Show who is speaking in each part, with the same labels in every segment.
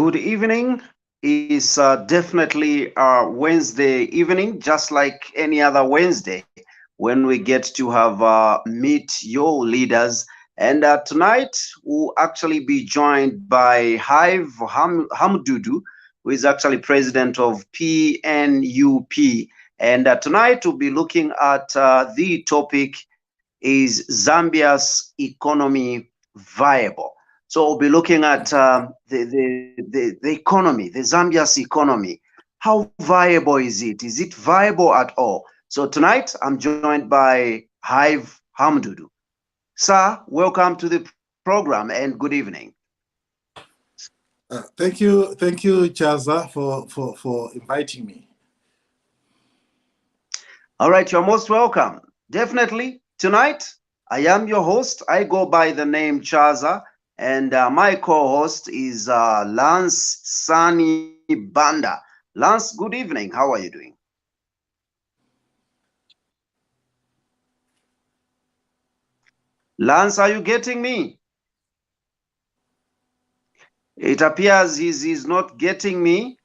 Speaker 1: Good evening. It's definitely Wednesday evening, just like any other Wednesday, when we get to have meet your leaders. And tonight we'll actually be joined by Hamududu, who is actually president of PNUP. And tonight we'll be looking at the topic is Zambia's economy viable? So we'll be looking at the economy, the Zambia's economy. How viable is it? Is it viable at all? So tonight I'm joined by Hive Hamdudu. Sir, welcome to the program and good evening.
Speaker 2: Thank you, Chaza, for inviting me.
Speaker 1: All right, you're most welcome. Definitely. Tonight, I am your host. I go by the name Chaza, and my co-host is Lance Sani Banda. Lance, good evening. How are you doing? Lance, are you getting me? It appears he's not getting me.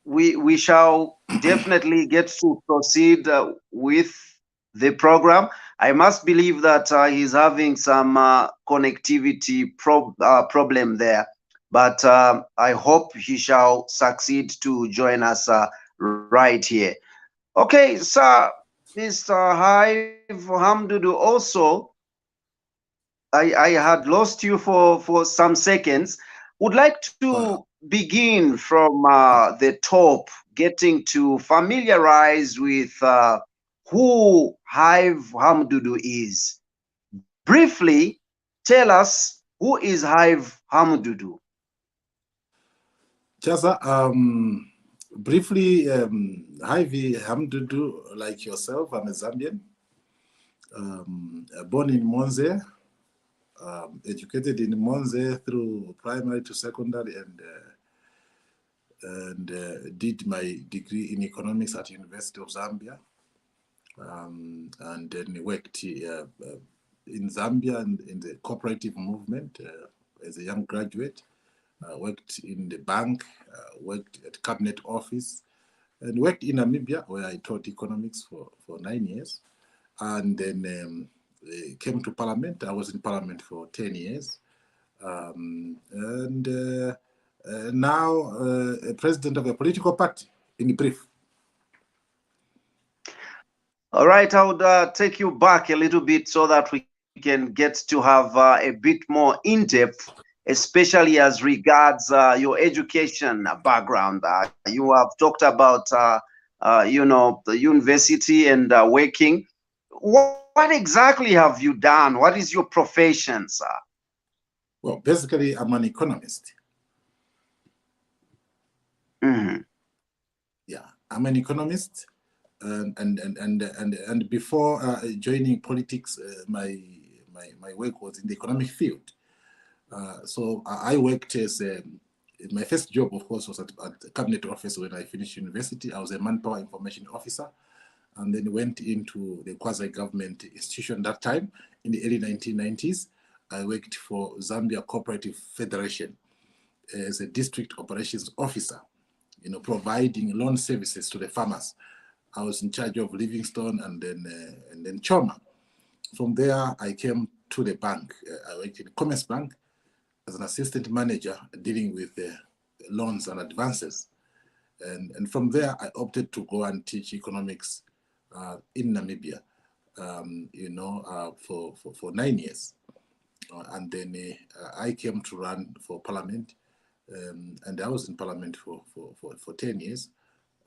Speaker 1: We shall definitely get to proceed with the program. I must believe that he's having some connectivity problem there, but I hope he shall succeed to join us right here. Okay, sir, Mr. Hive Hamdudu, also, I had lost you for some seconds. Would like to begin from the top, getting to familiarize with who Hive Hamdudu is. Briefly, tell us who is Hive Hamdudu.
Speaker 2: Chaza, briefly, Highvie Hamududu, like yourself, I'm a Zambian, born in Monze, educated in Monze through primary to secondary, and did my degree in economics at University of Zambia, and then worked in Zambia and in the cooperative movement as a young graduate. Worked in the bank, worked at cabinet office, and worked in Namibia where I taught economics for 9 years, and then came to parliament. I was in parliament for 10 years, and now president of a political party, in brief.
Speaker 1: All right, I would take you back a little bit so that we can get to have a bit more in-depth, especially as regards your education background. You have talked about, the university and working. What exactly have you done? What is your profession, sir?
Speaker 2: Well, basically, I'm an economist.
Speaker 1: Mm-hmm.
Speaker 2: Yeah, I'm an economist, and before joining politics, my work was in the economic field. So I worked as my first job, of course, was at the cabinet office when I finished university. I was a manpower information officer, and then went into the quasi-government institution that time in the early 1990s. I worked for Zambia Cooperative Federation as a district operations officer, providing loan services to the farmers. I was in charge of Livingstone and then Choma. From there, I came to the bank. I worked in Commerce Bank as an assistant manager dealing with loans and advances. And from there, I opted to go and teach economics in Namibia, for 9 years. And then I came to run for parliament, and I was in parliament for 10 years.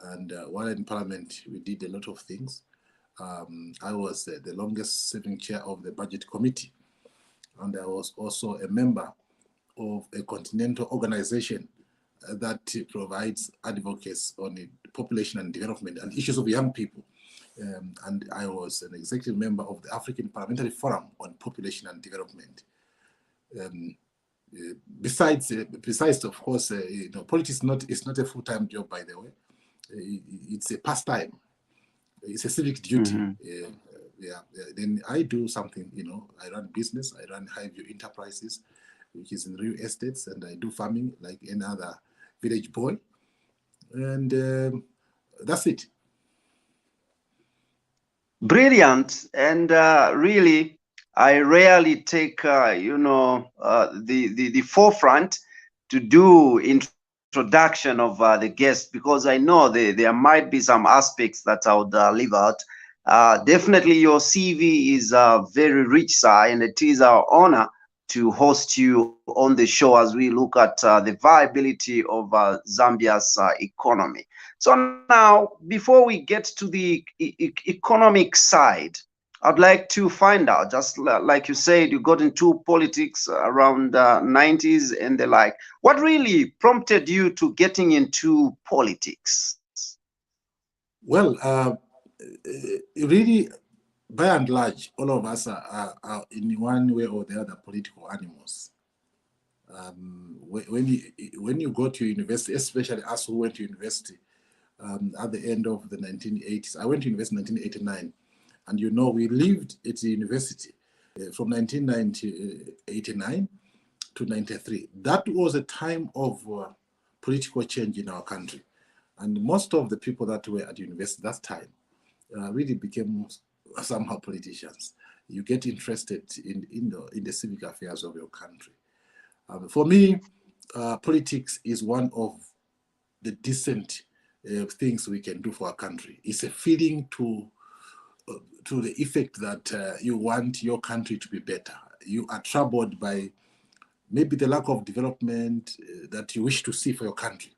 Speaker 2: And while in parliament, we did a lot of things. I was the longest serving chair of the budget committee, and I was also a member of a continental organization that provides advocates on population and development and issues of young people. And I was an executive member of the African Parliamentary Forum on Population and Development. Besides, of course, politics is not a full-time job, by the way. It's a pastime. It's a civic duty.
Speaker 1: Mm-hmm.
Speaker 2: Then I do something, I run business, I run Highview Enterprises, which is in real estates, and I do farming like any other village boy. And that's it.
Speaker 1: Brilliant. And really, I rarely take, the forefront to do introduction of the guest, because I know there might be some aspects that I would leave out. Definitely, your CV is very rich, sir, and it is our honor to host you on the show as we look at the viability of Zambia's economy. So now, before we get to the economic side, I'd like to find out, just like you said, you got into politics around 90s and the like. What really prompted you to getting into politics?
Speaker 2: Well, really, by and large, all of us are in one way or the other political animals. When you go to university, especially us who went to university at the end of the 1980s, I went to university in 1989, and we lived at the university from 1989 to 93. That was a time of political change in our country, and most of the people that were at university that time really became somehow politicians. You get interested in the civic affairs of your country. For me, politics is one of the decent things we can do for our country. It's a feeling to the effect that you want your country to be better. You are troubled by maybe the lack of development that you wish to see for your country,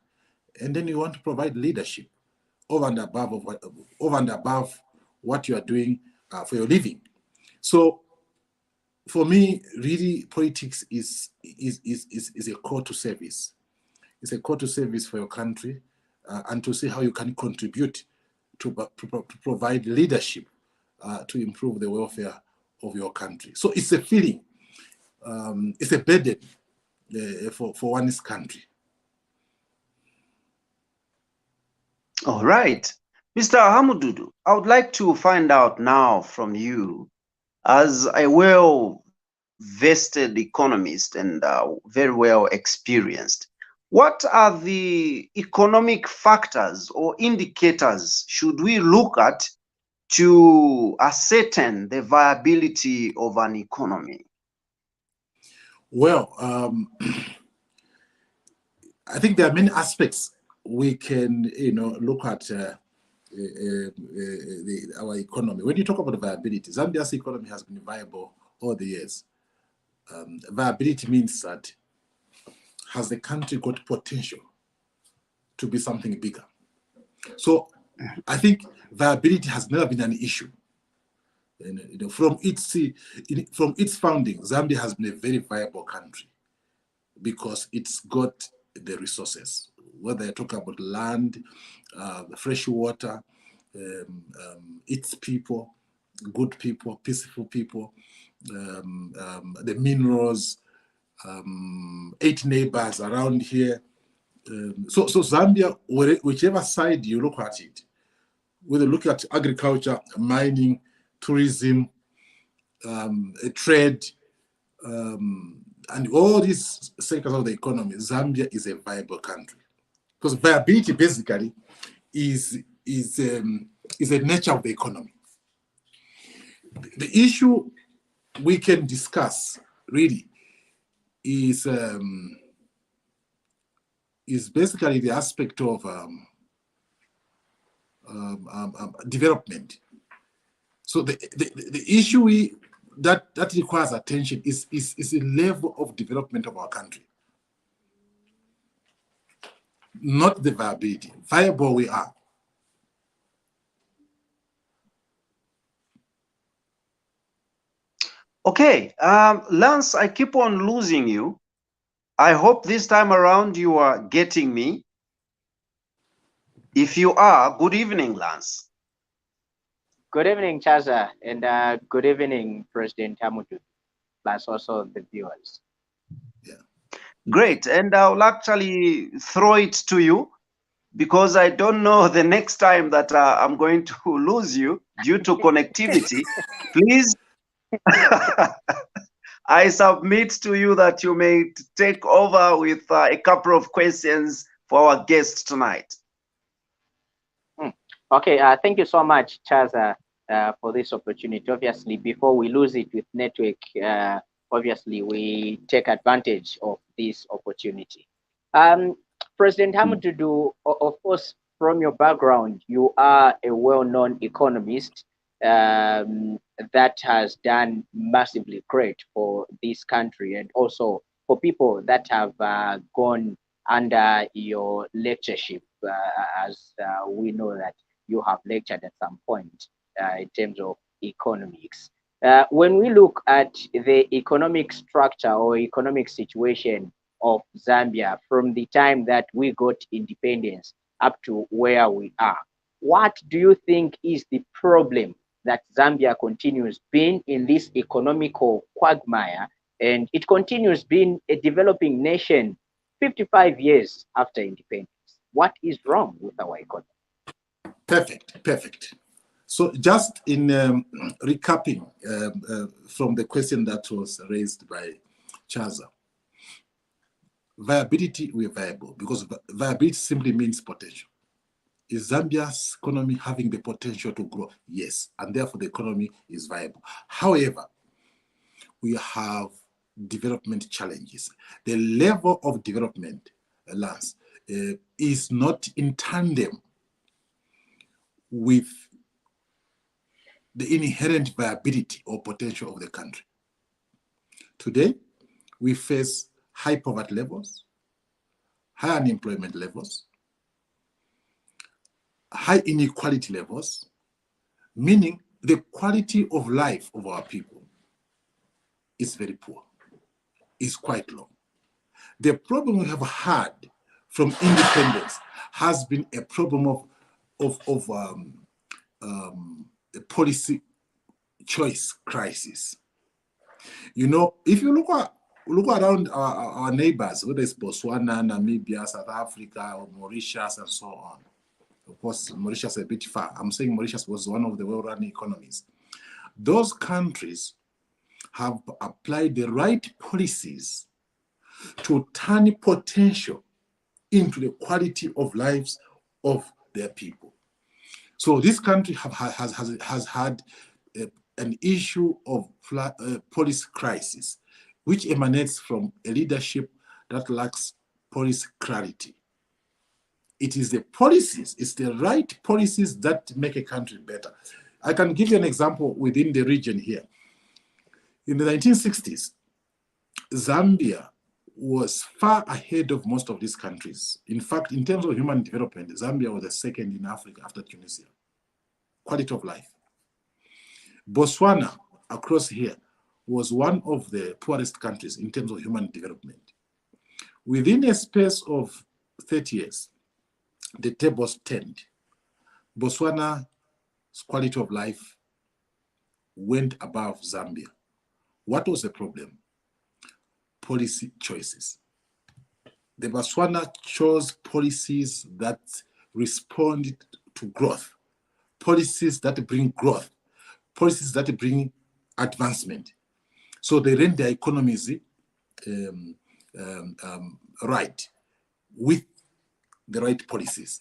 Speaker 2: and then you want to provide leadership over and above what you are doing for your living. So, for me, really, politics is a call to service. It's a call to service for your country, and to see how you can contribute to provide leadership to improve the welfare of your country. So it's a feeling, it's a burden for one's country.
Speaker 1: All right. Mr. Hamududu, I would like to find out now from you, as a well-vested economist and very well experienced, what are the economic factors or indicators should we look at to ascertain the viability of an economy?
Speaker 2: Well, I think there are many aspects we can, look at our economy. When you talk about viability, Zambia's economy has been viable all the years. Viability means that has the country got potential to be something bigger? So I think viability has never been an issue. And, from its founding, Zambia has been a very viable country because it's got the resources, whether you talk about land, fresh water, its people, good people, peaceful people, the minerals, 8 neighbors around here. So Zambia, whichever side you look at it, whether you look at agriculture, mining, tourism, trade, and all these sectors of the economy, Zambia is a viable country. Because viability basically is a nature of the economy. The issue we can discuss really is basically the aspect of development. So the issue that requires attention is the level of development of our country, not the viability. Viable we are.
Speaker 1: Okay, Lance, I keep on losing you. I hope this time around you are getting me. If you are, good evening, Lance.
Speaker 3: Good evening, Chaza, and good evening, President Hamududu, plus also the viewers.
Speaker 2: Yeah.
Speaker 1: Great, and I'll actually throw it to you because I don't know the next time that I'm going to lose you due to connectivity. Please, I submit to you that you may take over with a couple of questions for our guest tonight.
Speaker 3: Okay, thank you so much, Chaza, for this opportunity. Obviously, before we lose it with network, obviously we take advantage of this opportunity. President Hamududu, of course, from your background, you are a well-known economist that has done massively great for this country and also for people that have gone under your lectureship, as we know that you have lectured at some point in terms of economics. When we look at the economic structure or economic situation of Zambia from the time that we got independence up to where we are, what do you think is the problem that Zambia continues being in this economical quagmire, and it continues being a developing nation 55 years after independence? What is wrong with our economy?
Speaker 2: Perfect. So just in recapping from the question that was raised by Chaza, viability, we're viable because viability simply means potential. Is Zambia's economy having the potential to grow? Yes, and therefore the economy is viable. However, we have development challenges. The level of development, Lance, is not in tandem with the inherent viability or potential of the country. Today, we face high poverty levels, high unemployment levels, high inequality levels, meaning the quality of life of our people is very poor, is quite low. The problem we have had from independence has been a problem of a policy choice crisis. You know, if you look around our neighbors, whether it's Botswana, Namibia, South Africa, or Mauritius, and so on. Of course, Mauritius is a bit far. I'm saying Mauritius was one of the well-run economies. Those countries have applied the right policies to turn potential into the quality of lives of their people. So this country has had an issue of policy crisis, which emanates from a leadership that lacks policy clarity. It is the policies, it's the right policies that make a country better. I can give you an example within the region here. In the 1960s, Zambia was far ahead of most of these countries. In fact, in terms of human development, Zambia was the second in Africa after Tunisia. Quality of life. Botswana, across here, was one of the poorest countries in terms of human development. Within a space of 30 years, the tables turned. Botswana's quality of life went above Zambia. What was the problem? Policy choices. The Botswana chose policies that responded to growth, policies that bring growth, policies that bring advancement. So they ran their economies right, with the right policies.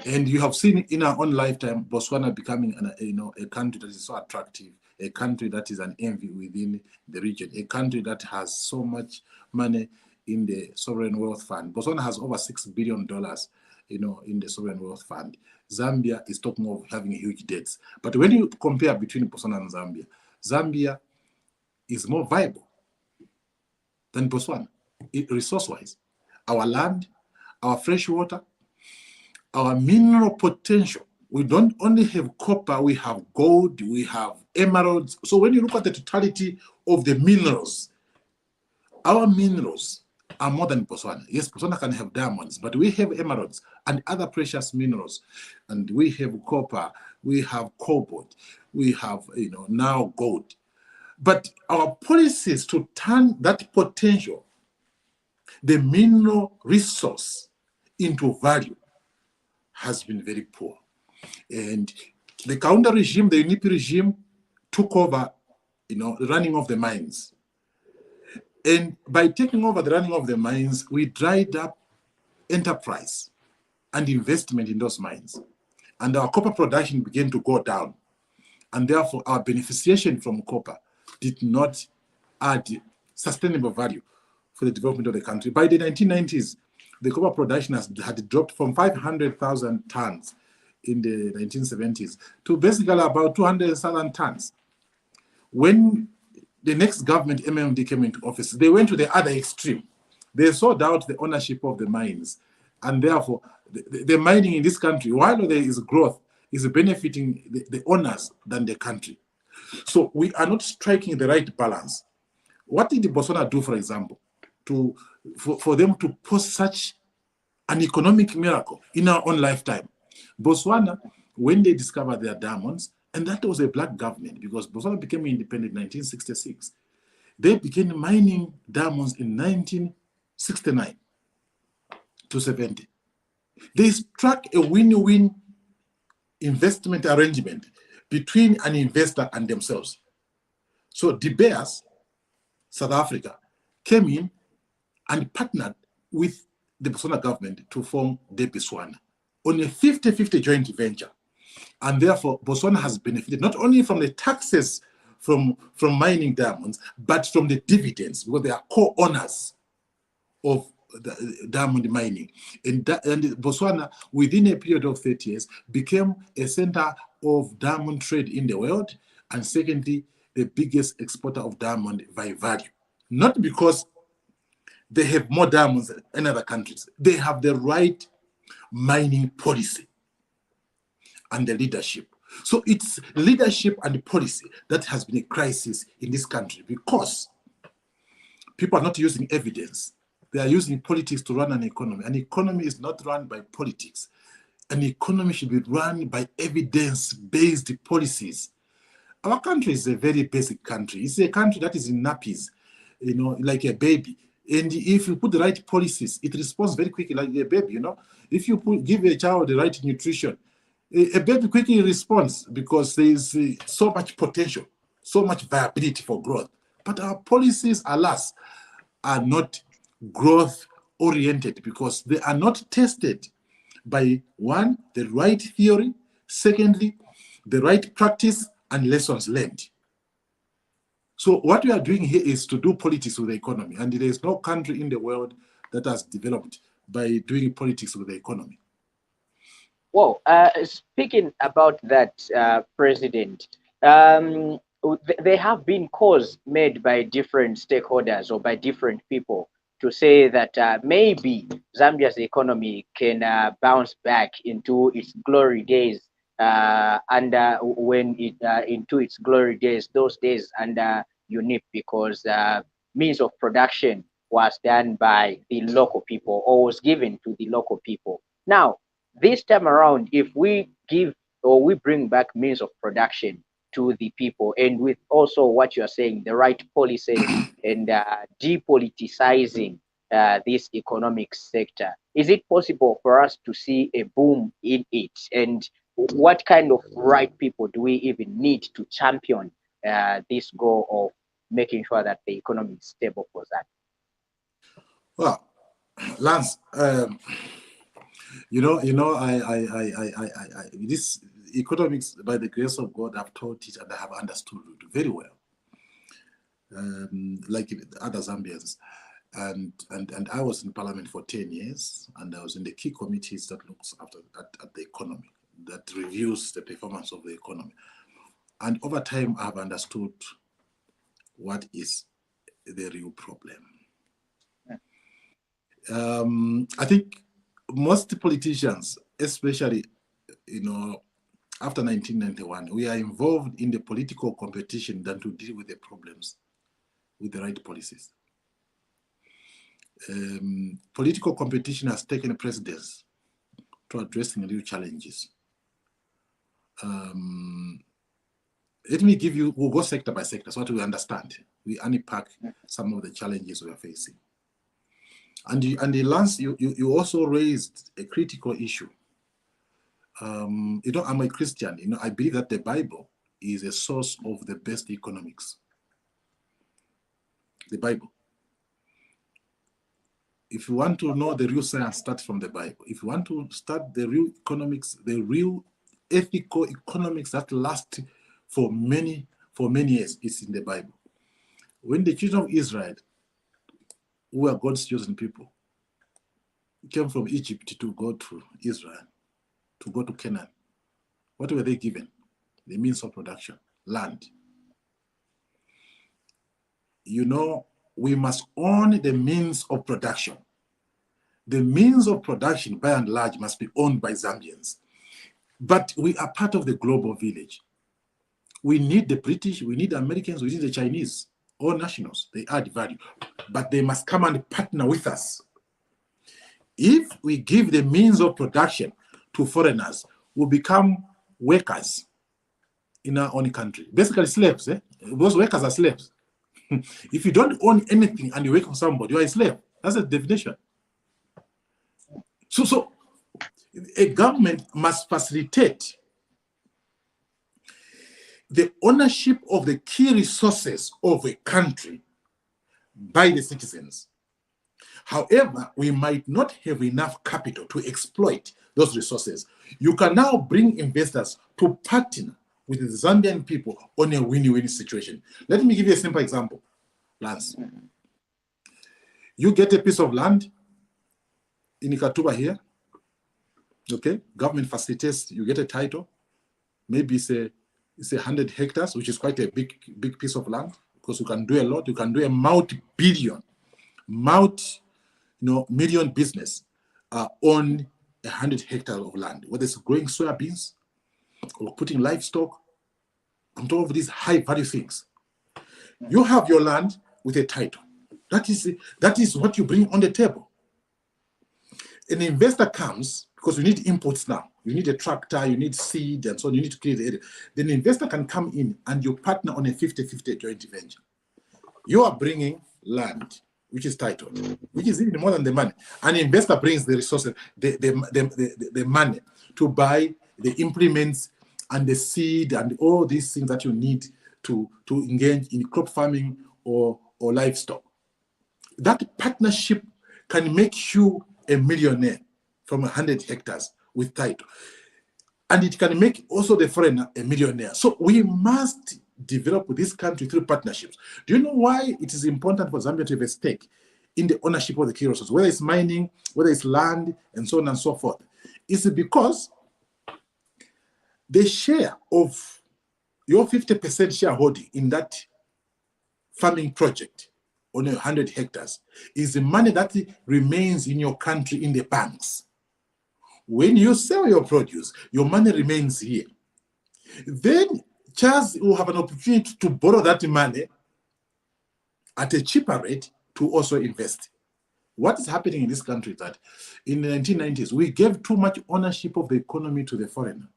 Speaker 2: And you have seen in our own lifetime, Botswana becoming a country that is so attractive, a country that is an envy within the region, a country that has so much money in the sovereign wealth fund. Botswana has over $6 billion, in the sovereign wealth fund. Zambia is talking of having huge debts. But when you compare between Botswana and Zambia, Zambia is more viable than Botswana, resource-wise. Our land, our fresh water, our mineral potential. We don't only have copper, we have gold, we have emeralds. So when you look at the totality of the minerals, our minerals are more than Botswana. Yes, Botswana can have diamonds, but we have emeralds and other precious minerals. And we have copper, we have cobalt, we have, now gold. But our policies to turn that potential, the mineral resource, into value has been very poor. And the counter regime, the UNIP regime, took over, running of the mines. And by taking over the running of the mines, we dried up enterprise and investment in those mines. And our copper production began to go down. And therefore, our beneficiation from copper did not add sustainable value for the development of the country. By the 1990s, the copper production had dropped from 500,000 tons in the 1970s to basically about 200,000 tons. When the next government, MMD, came into office, they went to the other extreme. They sold out the ownership of the mines. And therefore, the mining in this country, while there is growth, is benefiting the owners than the country. So we are not striking the right balance. What did Botswana do, for example, for them to post such an economic miracle in our own lifetime? Botswana, when they discovered their diamonds, and that was a black government because Botswana became independent in 1966, they began mining diamonds in 1969 to 70. They struck a win-win investment arrangement between an investor and themselves. So De Beers, South Africa, came in and partnered with the Botswana government to form De Botswana on a 50-50 joint venture. And therefore, Botswana has benefited not only from the taxes from mining diamonds, but from the dividends, because they are co-owners of the diamond mining. And Botswana, within a period of 30 years, became a center of diamond trade in the world, and secondly, the biggest exporter of diamond by value. Not because they have more diamonds than any other countries. They have the right mining policy and the leadership. So it's leadership and policy that has been a crisis in this country because people are not using evidence. They are using politics to run an economy. An economy is not run by politics. An economy should be run by evidence-based policies. Our country is a very basic country. It's a country that is in nappies, you know, like a baby. And if you put the right policies, it responds very quickly like a baby, you know. If you give a child the right nutrition, a baby quickly responds because there is so much potential, so much viability for growth. But our policies, alas, are not growth-oriented because they are not tested by, one, the right theory, secondly, the right practice and lessons learned. So what we are doing here is to do politics with the economy, and there is no country in the world that has developed by doing politics with the economy.
Speaker 3: Well, speaking about that, President, there have been calls made by different stakeholders or by different people to say that maybe Zambia's economy can bounce back into its glory days, and when it into its glory days, those days under UNIP, because means of production was done by the local people or was given to the local people. Now, this time around, if we give or we bring back means of production to the people, and with also what you are saying, the right policies and depoliticizing this economic sector, is it possible for us to see a boom in it? And what kind of right people do we even need to champion this goal of making sure that the economy is stable for that?
Speaker 2: Well, Lance, this economics, by the grace of God, I've taught it and I have understood it very well, like other Zambians. And I was in parliament for 10 years, and I was in the key committees that looks after at the economy, that reviews the performance of the economy. And over time, I have understood what is the real problem. I think most politicians, especially, after 1991, we are involved in the political competition than to deal with the problems with the right policies. Political competition has taken precedence to addressing real challenges. Let me give you, we'll go sector by sector so that we understand. We unpack some of the challenges we are facing. And Lance, you also raised a critical issue. I'm a Christian. I believe that the Bible is a source of the best economics. The Bible. If you want to know the real science, start from the Bible. If you want to start the real economics, the real ethical economics that last for many years, it's in the Bible. When the children of Israel, who are God's chosen people, came from Egypt to go to Israel, to go to Canaan, what were they given? The means of production, land. You know, we must own the means of production. The means of production, by and large, must be owned by Zambians. But we are part of the global village. We need the British, we need the Americans, we need the Chinese, all nationals. They add value. But they must come and partner with us. If we give the means of production to foreigners, we become workers in our own country. Basically slaves. Those workers are slaves. If you don't own anything and you work for somebody, you are a slave. That's the definition. So a government must facilitate the ownership of the key resources of a country by the citizens. However, we might not have enough capital to exploit those resources. You can now bring investors to partner with the Zambian people on a win-win situation. Let me give you a simple example, Lance. You get a piece of land in Ikatuba here, okay? Government facilitates, you get a title. Maybe it's 100 hectares, which is quite a big piece of land, because you can do a lot. You can do a multi-billion, million business on 100 hectares of land, whether it's growing soybeans or putting livestock on top of these high value things. You have your land with a title. That is what you bring on the table. An investor comes, because you need inputs now. You need a tractor, you need seed, and so on. You need to clear the area. Then an investor can come in and you partner on a 50-50 joint venture. You are bringing land, which is titled, which is even more than the money. An investor brings the resources, the money to buy the implements and the seed and all these things that you need to engage in crop farming or livestock. That partnership can make you a millionaire from 100 hectares with title. And it can make also the foreigner a millionaire. So we must develop this country through partnerships. Do you know why it is important for Zambia to have a stake in the ownership of the key resources, whether it's mining, whether it's land, and so on and so forth? It's because the share of your 50% shareholding in that farming project on 100 hectares is the money that remains in your country in the banks. When you sell your produce, your money remains here. Then Chaza will have an opportunity to borrow that money at a cheaper rate to also invest. What is happening in this country is that in the 1990s, we gave too much ownership of the economy to the foreigner.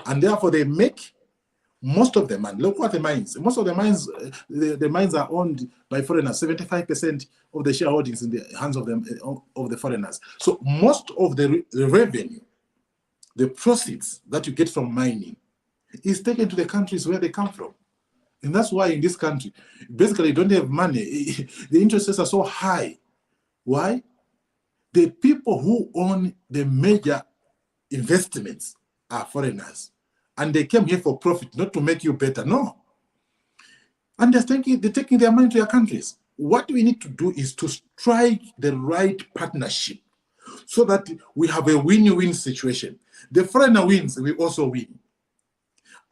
Speaker 2: And therefore, they make most of the money. Look at the mines. Most of the mines, the mines are owned by foreigners. 75% of the shareholdings in the hands of the foreigners. So most of the revenue, the proceeds that you get from mining, is taken to the countries where they come from. And that's why in this country, basically, you don't have money. The interest rates are so high. Why? The people who own the major investments are foreigners. And they came here for profit, not to make you better. No. And they're taking their money to their countries. What we need to do is to strike the right partnership so that we have a win-win situation. The foreigner wins, we also win.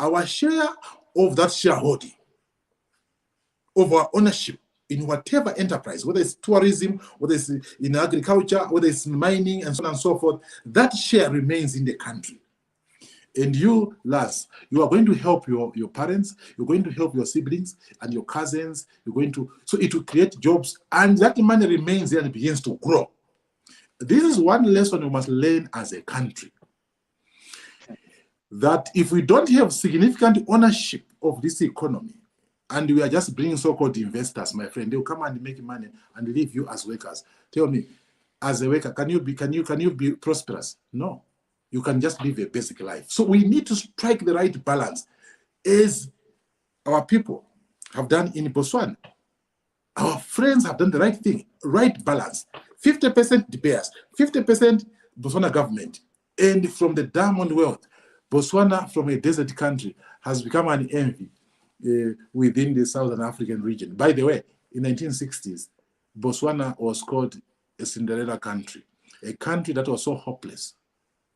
Speaker 2: Our share of that shareholding, of our ownership in whatever enterprise, whether it's tourism, whether it's in agriculture, whether it's mining, and so on and so forth, that share remains in the country. And you, Lars, you are going to help your parents, you're going to help your siblings and your cousins, so it will create jobs, and that money remains there and begins to grow. This is one lesson we must learn as a country. That if we don't have significant ownership of this economy, and we are just bringing so-called investors, my friend, they'll come and make money and leave you as workers. Tell me, as a worker, can you be prosperous? No. You can just live a basic life. So we need to strike the right balance, as our people have done in Botswana. Our friends have done the right thing, right balance. 50% De Beers, 50% Botswana government. And from the diamond wealth, Botswana, from a desert country, has become an envy within the Southern African region. By the way, in 1960s, Botswana was called a Cinderella country, a country that was so hopeless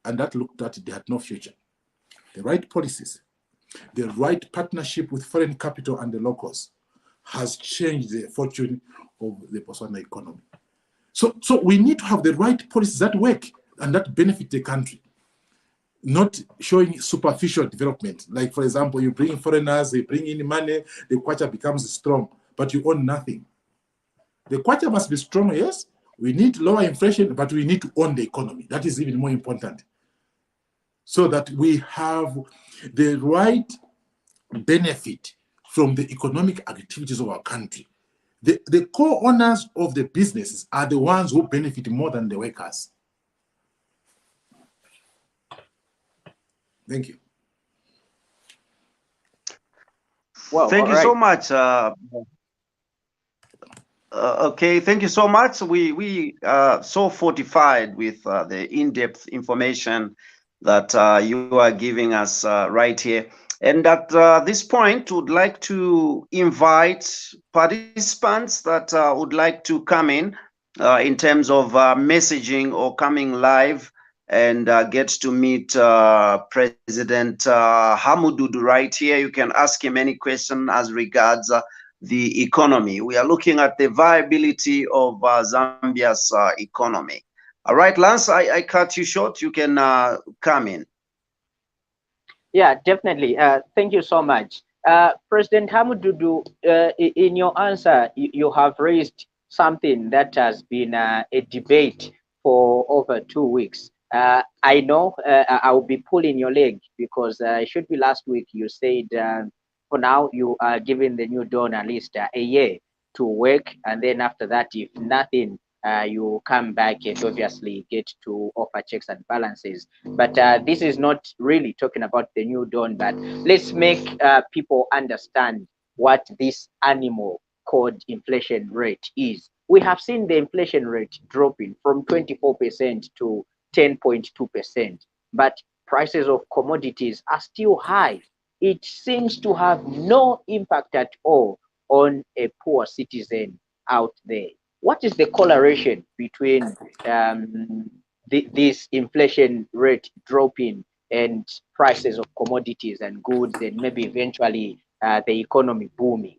Speaker 2: and that looked at they had no future. The right policies, the right partnership with foreign capital and the locals has changed the fortune of the Botswana economy. So we need to have the right policies that work and that benefit the country, not showing superficial development. Like, for example, you bring foreigners, they bring in money, the kwacha becomes strong, but you own nothing. The kwacha must be strong, yes. We need lower inflation, but we need to own the economy. That is even more important. So that we have the right benefit from the economic activities of our country. The core owners of the businesses are the ones who benefit more than the workers. Thank you.
Speaker 1: Well, thank you so much. Okay, thank you so much. We are so fortified with the in-depth information that you are giving us right here. And at this point, would like to invite participants that would like to come in terms of messaging or coming live and get to meet President Hamududu right here. You can ask him any question as regards the economy. We are looking at the viability of Zambia's economy. All right, Lance, I cut you short. You can come in.
Speaker 3: Yeah, definitely. Thank you so much. President Hamududu, in your answer, you have raised something that has been a debate for over 2 weeks. I know I will be pulling your leg because it should be last week you said for now you are giving the new dawn at least a year to work, and then after that, if nothing, you come back and obviously get to offer checks and balances. But this is not really talking about the new dawn, but let's make people understand what this animal called inflation rate is. We have seen the inflation rate dropping from 24% to 10.2%, but prices of commodities are still high. It seems to have no impact at all on a poor citizen out there. What is the correlation between this inflation rate dropping and prices of commodities and goods, and maybe eventually the economy booming?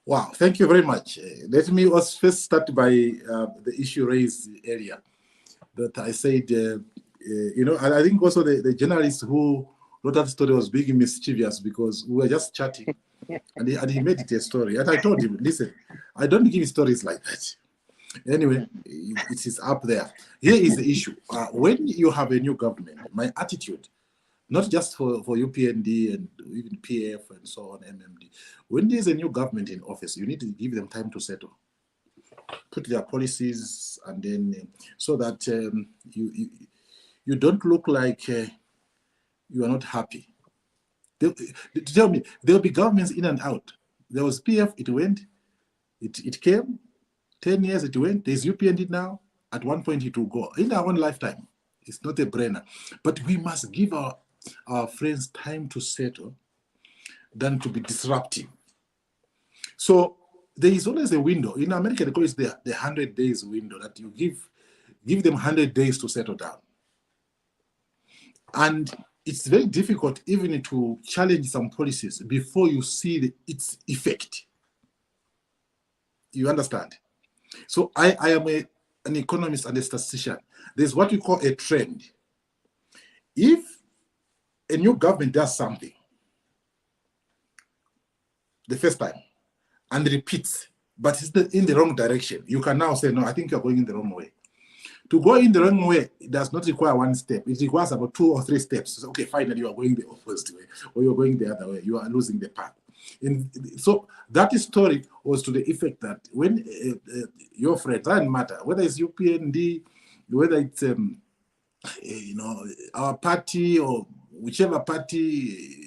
Speaker 2: Wow, thank you very much. Let me first start by the issue raised earlier that I said, you know, and I think also the journalist who wrote that story was being mischievous because we were just chatting and he made it a story. And I told him, listen, I don't give stories like that. Anyway, it is up there. Here is the issue. When you have a new government, my attitude, not just for UPND and even PF and so on, MMD, when there's a new government in office, you need to give them time to settle, put their policies, and then so that you don't look like you are not happy. Tell me, there'll be governments in and out. There was PF, it went, it came, 10 years it went, there's UPND now, at one point it will go. In our own lifetime, it's not a brainer. But we must give our friends time to settle than to be disruptive. So there is always a window. In America, they call it the 100 days window, that you give them 100 days to settle down. And it's very difficult even to challenge some policies before you see its effect. You understand? So I am an economist and a statistician. There's what we call a trend. If a new government does something the first time and repeats, but it's in the wrong direction, you can now say, no, I think you're going in the wrong way. To go in the wrong way, it does not require one step. It requires about 2 or 3 steps. So, okay, finally, you are going the opposite way, or you're going the other way. You are losing the path. So that story was to the effect that when your friend, doesn't matter whether it's UPND, whether it's you know, our party or whichever party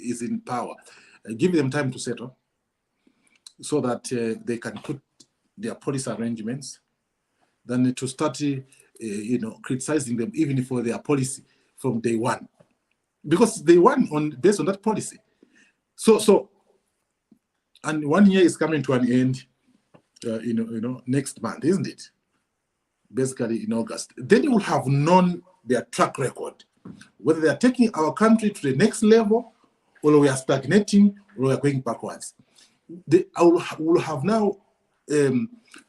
Speaker 2: is in power, give them time to settle. so that they can put their policy arrangements, than to start, criticizing them even for their policy from day one, because they won based on that policy. So, and 1 year is coming to an end, next month, isn't it? Basically in August. Then you will have known their track record, whether they are taking our country to the next level, or we are stagnating, or we are going backwards. I will have now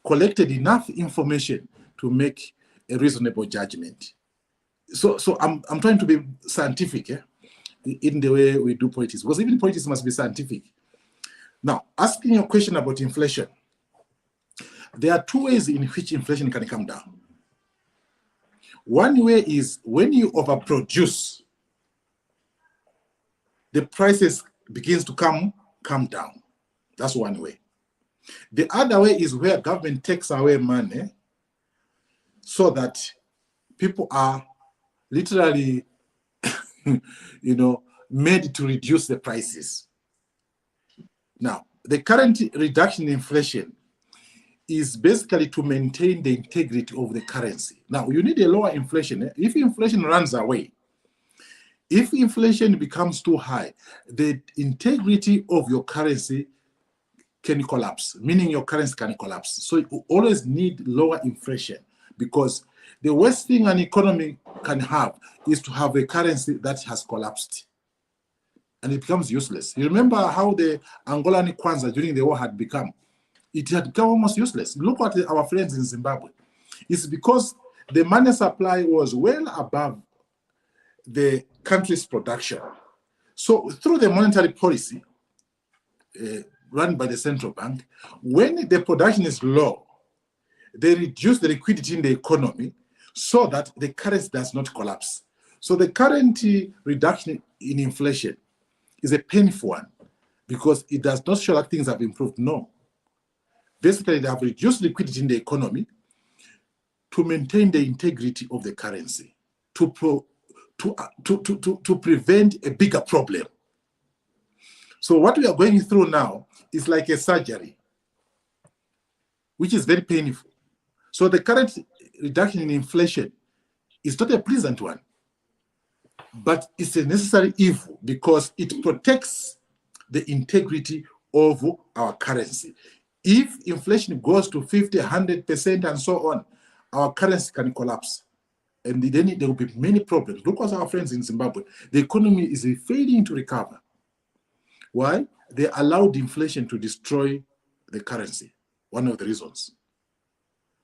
Speaker 2: collected enough information to make a reasonable judgment. So I'm trying to be scientific, in the way we do politics, because even politics must be scientific. Now, asking your question about inflation, there are two ways in which inflation can come down. One way is when you overproduce, the prices begins to come down. That's one way. The other way is where government takes away money so that people are literally, made to reduce the prices. Now, the current reduction in inflation is basically to maintain the integrity of the currency. Now, you need a lower inflation. If inflation runs away, if inflation becomes too high, the integrity of your currency can collapse, meaning your currency can collapse. So you always need lower inflation, because the worst thing an economy can have is to have a currency that has collapsed and it becomes useless. You remember how the Angolan Kwanza during the war had become? It had become almost useless. Look at our friends in Zimbabwe. It's because the money supply was well above the country's production. So through the monetary policy run by the central bank, when the production is low, they reduce the liquidity in the economy so that the currency does not collapse. So the current reduction in inflation is a painful one, because it does not show that things have improved. No. Basically, they have reduced liquidity in the economy to maintain the integrity of the currency, to prevent a bigger problem. So what we are going through now is like a surgery, which is very painful. So the current reduction in inflation is not a pleasant one, but it's a necessary evil because it protects the integrity of our currency. If inflation goes to 50, 100% and so on, our currency can collapse. And then there will be many problems. Look at our friends in Zimbabwe. The economy is failing to recover. Why? They allowed inflation to destroy the currency. One of the reasons.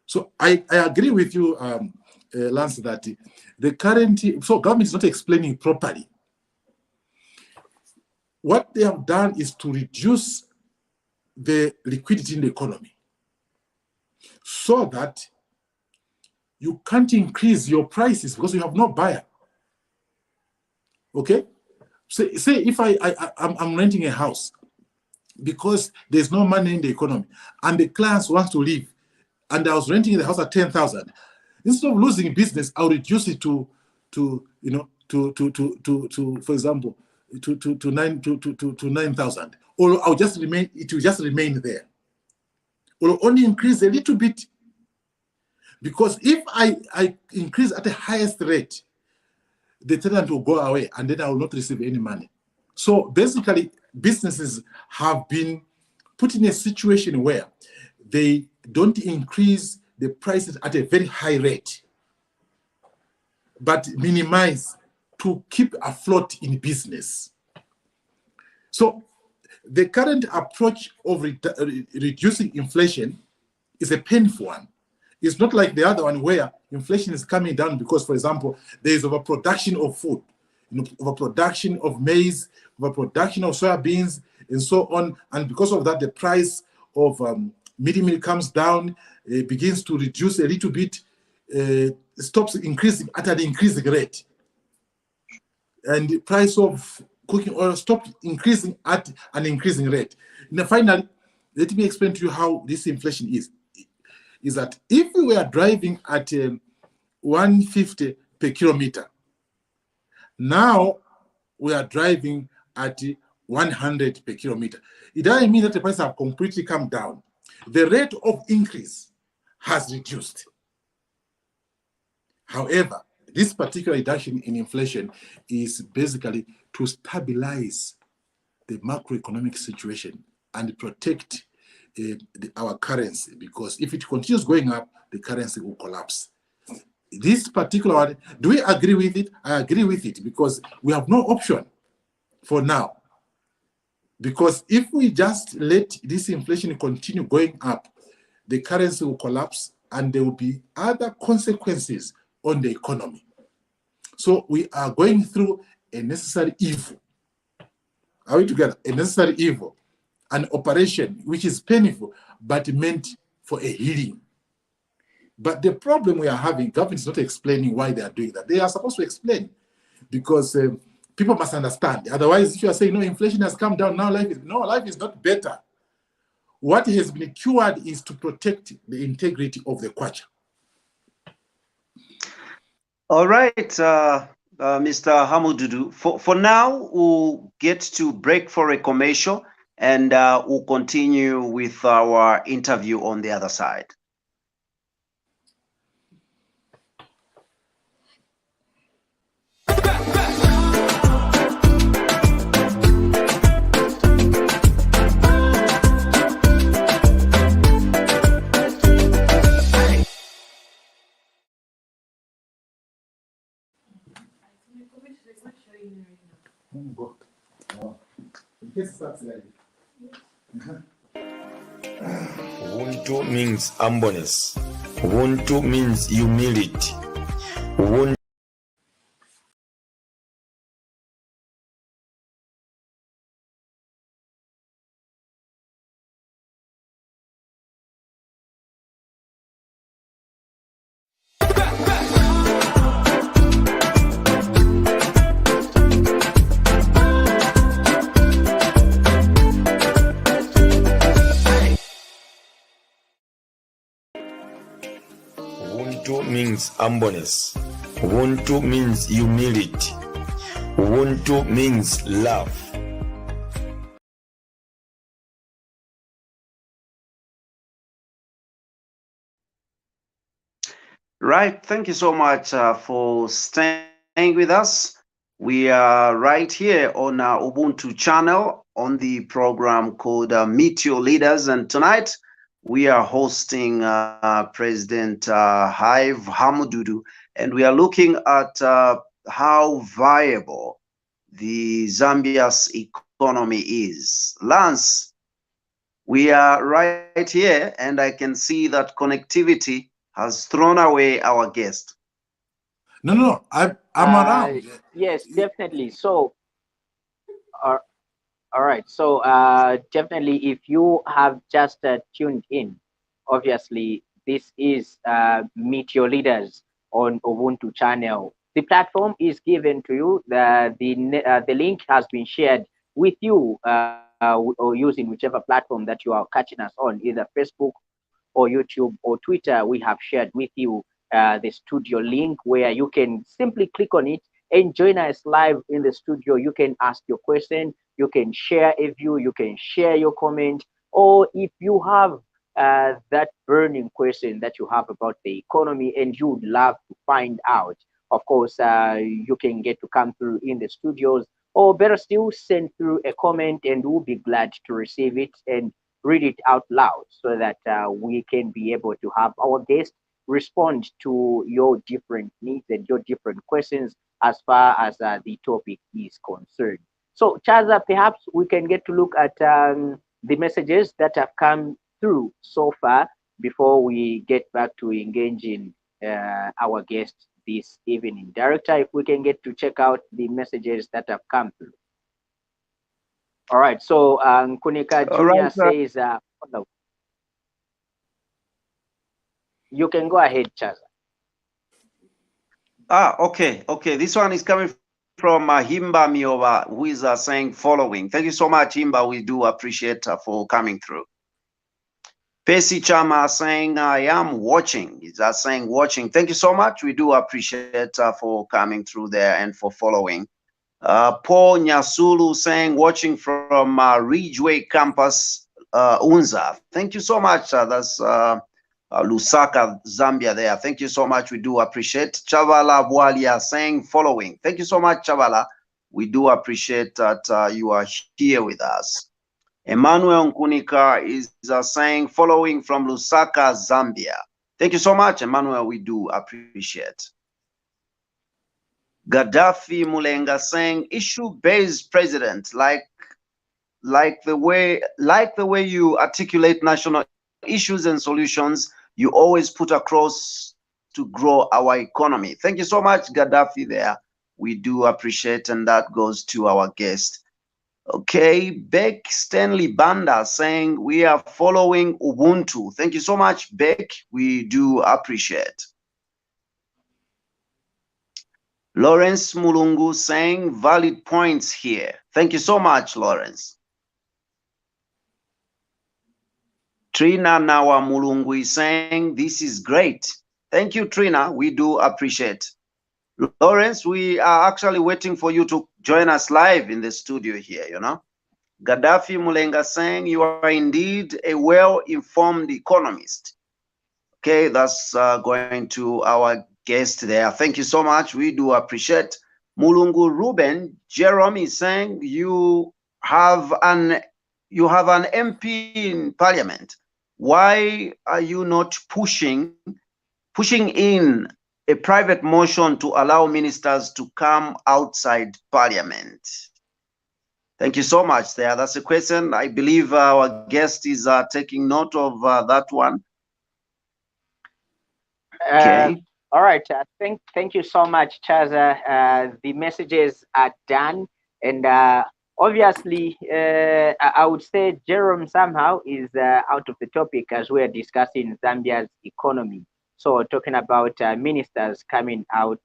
Speaker 2: So I agree with you, Lance, that the current, so government is not explaining properly. What they have done is to reduce the liquidity in the economy so that you can't increase your prices because you have no buyer. Okay? Say if I'm renting a house because there's no money in the economy and the clients want to leave, and I was renting the house at 10,000. Instead of losing business, I'll reduce it to for example, to 9,000. Or I'll just remain. It will just remain there. Or only increase a little bit. Because if I increase at the highest rate, the tenant will go away, and then I will not receive any money. So basically, businesses have been put in a situation where they don't increase the prices at a very high rate, but minimize to keep afloat in business. So the current approach of reducing inflation is a painful one. It's not like the other one where inflation is coming down because, for example, there is overproduction of food, overproduction of maize, overproduction of soybeans, and so on. And because of that, the price of meal comes down, begins to reduce a little bit, stops increasing at an increasing rate. And the price of cooking oil stopped increasing at an increasing rate. Now, finally, let me explain to you how this inflation is that if we were driving at 150 per kilometer, now we are driving at 100 per kilometer. It doesn't mean that the prices have completely come down. The rate of increase has reduced. However, this particular reduction in inflation is basically to stabilize the macroeconomic situation and protect our currency, because if it continues going up, the currency will collapse. This particular one, do we agree with it? I agree with it, because we have no option for now. Because if we just let this inflation continue going up, the currency will collapse and there will be other consequences on the economy. So we are going through a necessary evil. Are we together? A necessary evil. An operation which is painful, but meant for a healing. But the problem we are having, government is not explaining why they are doing that. They are supposed to explain, because people must understand. Otherwise, if you are saying, no, inflation has come down, now life is not better. What has been cured is to protect the integrity of the kwacha.
Speaker 1: All right, Mr. Hamududu. For now, we'll get to break for a commercial, and we'll continue with our interview on the other side.
Speaker 4: Ubuntu means humbleness. Ubuntu means humility. Ubuntu means humbleness. Ubuntu means humility. Ubuntu means love.
Speaker 1: Right. Thank you so much for staying with us. We are right here on our Ubuntu channel on the program called Meet Your Leaders. And tonight we are hosting President Hamududu, and we are looking at how viable the Zambia's economy is. Lance, we are right here, and I can see that connectivity has thrown away our guest.
Speaker 2: No, I'm around.
Speaker 3: Yes, definitely. So, all right. So, definitely, if you have just tuned in, obviously, this is Meet Your Leaders on Ubuntu channel. The platform is given to you. The link has been shared with you or using whichever platform that you are catching us on, either Facebook or YouTube or Twitter. We have shared with you the studio link where you can simply click on it and join us live in the studio. You can ask your question, you can share a view, you can share your comment, or if you have that burning question that you have about the economy and you would love to find out, of course, you can get to come through in the studios, or better still, send through a comment and we'll be glad to receive it and read it out loud so that we can be able to have our guests respond to your different needs and your different questions as far as the topic is concerned. So, Chaza, perhaps we can get to look at the messages that have come through so far before we get back to engaging our guest this evening. Director, if we can get to check out the messages that have come through. All right, so Kunika Jr. says, hello. You can go ahead, Chaza.
Speaker 1: Okay. This one is coming from Himba Mioba, who is saying following. Thank you so much, Himba. We do appreciate for coming through. Pesi Chama saying, I am watching. He's saying watching. Thank you so much. We do appreciate for coming through there and for following. Paul Nyasulu saying, watching from Ridgeway Campus, Unza. Thank you so much. That's Lusaka, Zambia there. Thank you so much. We do appreciate. Chavala Bwalia saying, following. Thank you so much, Chavala. We do appreciate that you are here with us. Emmanuel Nkunika is saying, following from Lusaka, Zambia. Thank you so much, Emmanuel. We do appreciate. Gaddafi Mulenga saying, issue-based president, like the way you articulate national issues and solutions, you always put across to grow our economy. Thank you so much, Gaddafi there. We do appreciate, and that goes to our guest. Okay, Beck Stanley Banda saying, we are following Ubuntu. Thank you so much, Beck. We do appreciate. Lawrence Mulungu saying, valid points here. Thank you so much, Lawrence. Trina Nawa Mulungu is saying, this is great. Thank you, Trina. We do appreciate. Lawrence, we are actually waiting for you to join us live in the studio here, you know. Gaddafi Mulenga saying, you are indeed a well-informed economist. Okay, that's going to our guest there. Thank you so much. We do appreciate. Mulungu Ruben Jerome is saying, you have an MP in Parliament. Why are you not pushing in a private motion to allow ministers to come outside Parliament? Thank you so much there. That's a question. I believe our guest is taking note of that one. Okay.
Speaker 3: All right. Thank you so much, Chaza. The messages are done, and obviously, I would say Jerome somehow is out of the topic as we're discussing Zambia's economy. So talking about ministers coming out,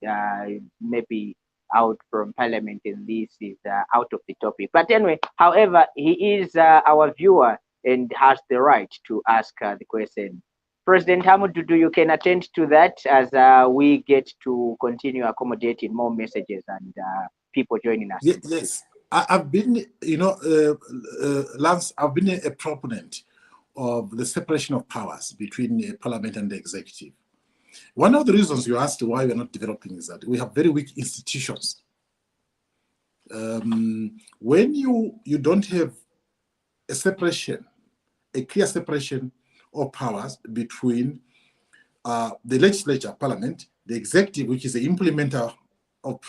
Speaker 3: maybe out from Parliament, and this is out of the topic. But anyway, however, he is our viewer and has the right to ask the question. President Hamududu, you can attend to that as we get to continue accommodating more messages and people joining us.
Speaker 2: Yes. I've been, Lance, I've been a proponent of the separation of powers between Parliament and the executive. One of the reasons you asked why we're not developing is that we have very weak institutions. When you don't have a separation, a clear separation of powers between the legislature, Parliament, the executive, which is the implementer of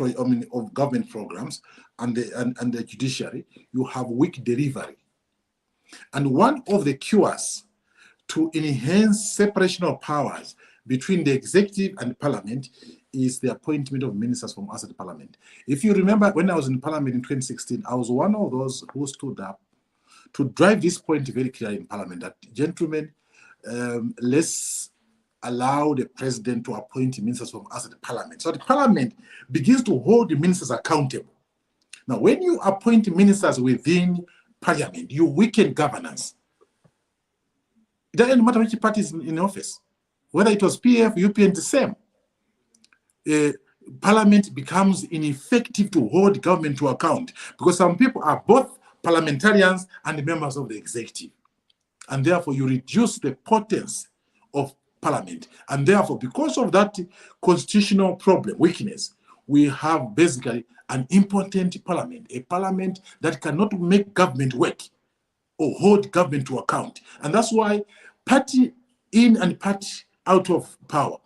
Speaker 2: government programs, and the judiciary, you have weak delivery. And one of the cures to enhance separation of powers between the executive and Parliament is the appointment of ministers from outside Parliament. If you remember, when I was in Parliament in 2016, I was one of those who stood up to drive this point very clearly in Parliament, that, gentlemen, let's allow the president to appoint ministers from outside Parliament. So the Parliament begins to hold the ministers accountable. Now, when you appoint ministers within Parliament, you weaken governance. It doesn't matter which party is in office. Whether it was PF, UPN, the same. Parliament becomes ineffective to hold government to account because some people are both parliamentarians and members of the executive. And therefore, you reduce the potency of Parliament. And therefore, because of that constitutional problem, weakness, we have basically an impotent Parliament, a Parliament that cannot make government work or hold government to account. And that's why party in and party out of power,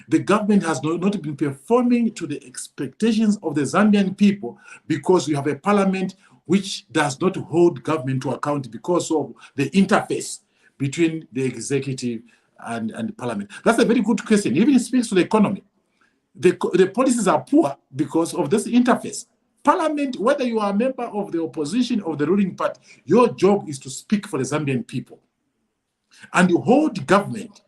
Speaker 2: the government has not been performing to the expectations of the Zambian people because we have a Parliament which does not hold government to account because of the interface between the executive and the Parliament. That's a very good question. Even it speaks to the economy. The policies are poor because of this interface. Parliament, whether you are a member of the opposition or the ruling party, your job is to speak for the Zambian people. And you hold government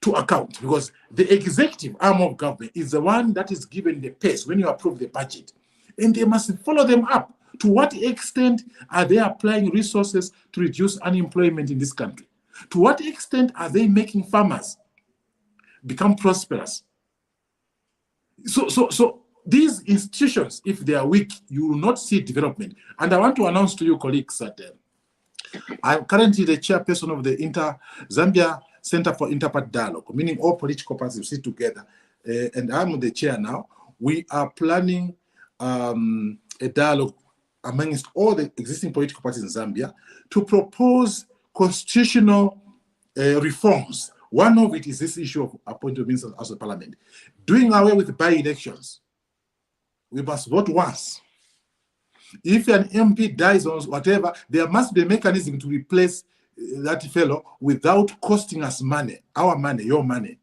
Speaker 2: to account because the executive arm of government is the one that is given the pace when you approve the budget. And they must follow them up. To what extent are they applying resources to reduce unemployment in this country? To what extent are they making farmers become prosperous? So these institutions, if they are weak, you will not see development. And I want to announce to you, colleagues, that I'm currently the chairperson of the Zambia Center for Interparty Dialogue, meaning all political parties sit together. And I'm the chair now. We are planning a dialogue amongst all the existing political parties in Zambia to propose constitutional reforms. One of it is this issue of appointed ministers as a parliament. Doing away with by-elections. We must vote once. If an MP dies or whatever, there must be a mechanism to replace that fellow without costing us money, our money, your money.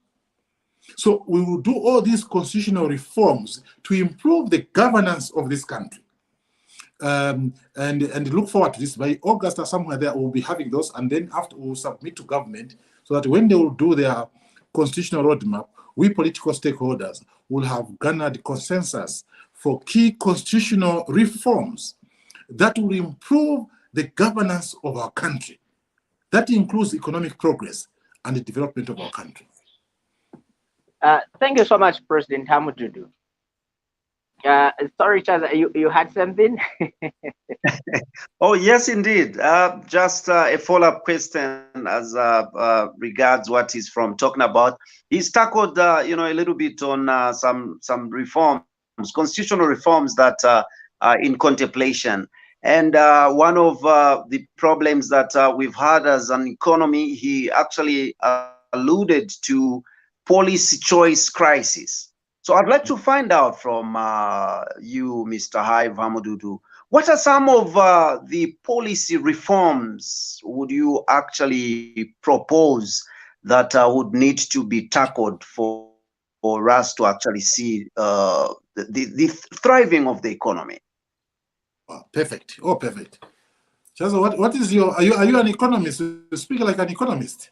Speaker 2: So we will do all these constitutional reforms to improve the governance of this country. And look forward to this. By August or somewhere there, we'll be having those, and then after we'll submit to government so that when they will do their constitutional roadmap, we political stakeholders will have garnered consensus for key constitutional reforms that will improve the governance of our country. That includes economic progress and the development of our country.
Speaker 3: Thank you so much, President Hamududu. Sorry, Chaza, you had something?
Speaker 1: Oh, yes, indeed. Just a follow-up question as regards what he's from talking about. He's tackled, you know, a little bit on some reforms, constitutional reforms that are in contemplation. And one of the problems that we've had as an economy, he actually alluded to policy choice crisis. So I'd like to find out from you, Mr. Hamududu, what are some of the policy reforms would you actually propose that would need to be tackled for us to actually see the thriving of the economy?
Speaker 2: Oh, perfect. Oh, perfect. Chaza, what is your? Are you an economist? You speak like an economist.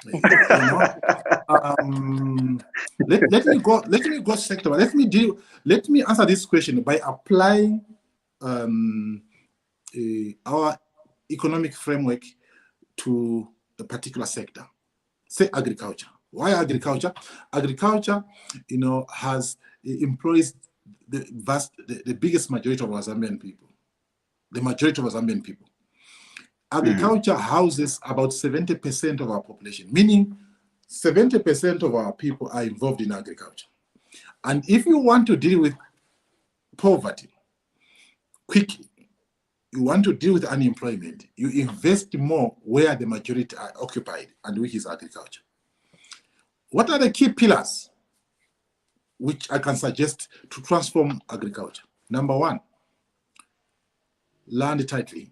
Speaker 2: You know? Let me go sector. Let me answer this question by applying our economic framework to a particular sector. Say agriculture. Why agriculture? Agriculture, you know, employs the biggest majority of our Zambian people. The majority of our Zambian people. Agriculture houses about 70% of our population, meaning 70% of our people are involved in agriculture. And if you want to deal with poverty quickly, you want to deal with unemployment, you invest more where the majority are occupied, and which is agriculture. What are the key pillars which I can suggest to transform agriculture? Number one, land titling.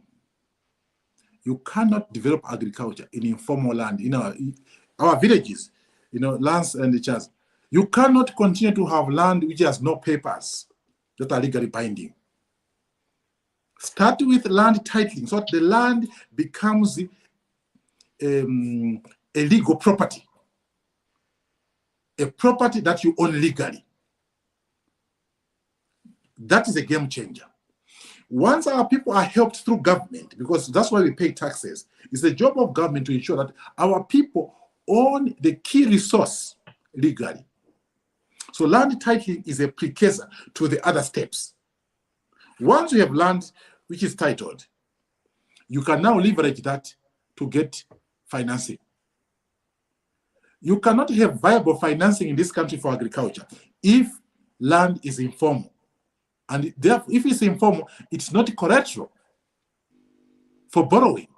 Speaker 2: You cannot develop agriculture in informal land, in our villages, you know, lands and the Chaza. You cannot continue to have land which has no papers that are legally binding. Start with land titling so that the land becomes a legal property, a property that you own legally. That is a game changer. Once our people are helped through government, because that's why we pay taxes, it's the job of government to ensure that our people own the key resource legally. So land titling is a precursor to the other steps. Once you have land which is titled, you can now leverage that to get financing. You cannot have viable financing in this country for agriculture if land is informal. And therefore, if it's informal, it's not collateral for borrowing.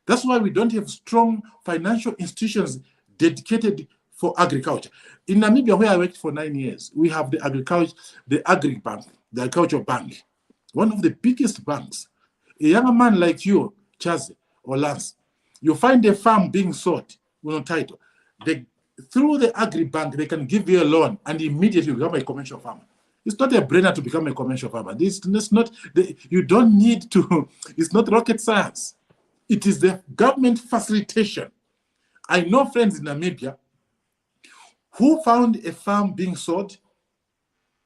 Speaker 2: That's why we don't have strong financial institutions dedicated for agriculture. In Namibia, where I worked for 9 years, we have the Agribank, the Agricultural Bank, one of the biggest banks. A young man like you, Chaza or Lance, you find a farm being sold with no title. Through the Agribank, they can give you a loan and immediately become a commercial farmer. It's not a brainer to become a commercial farmer. You don't need to, it's not rocket science. It is the government facilitation. I know friends in Namibia who found a farm being sold,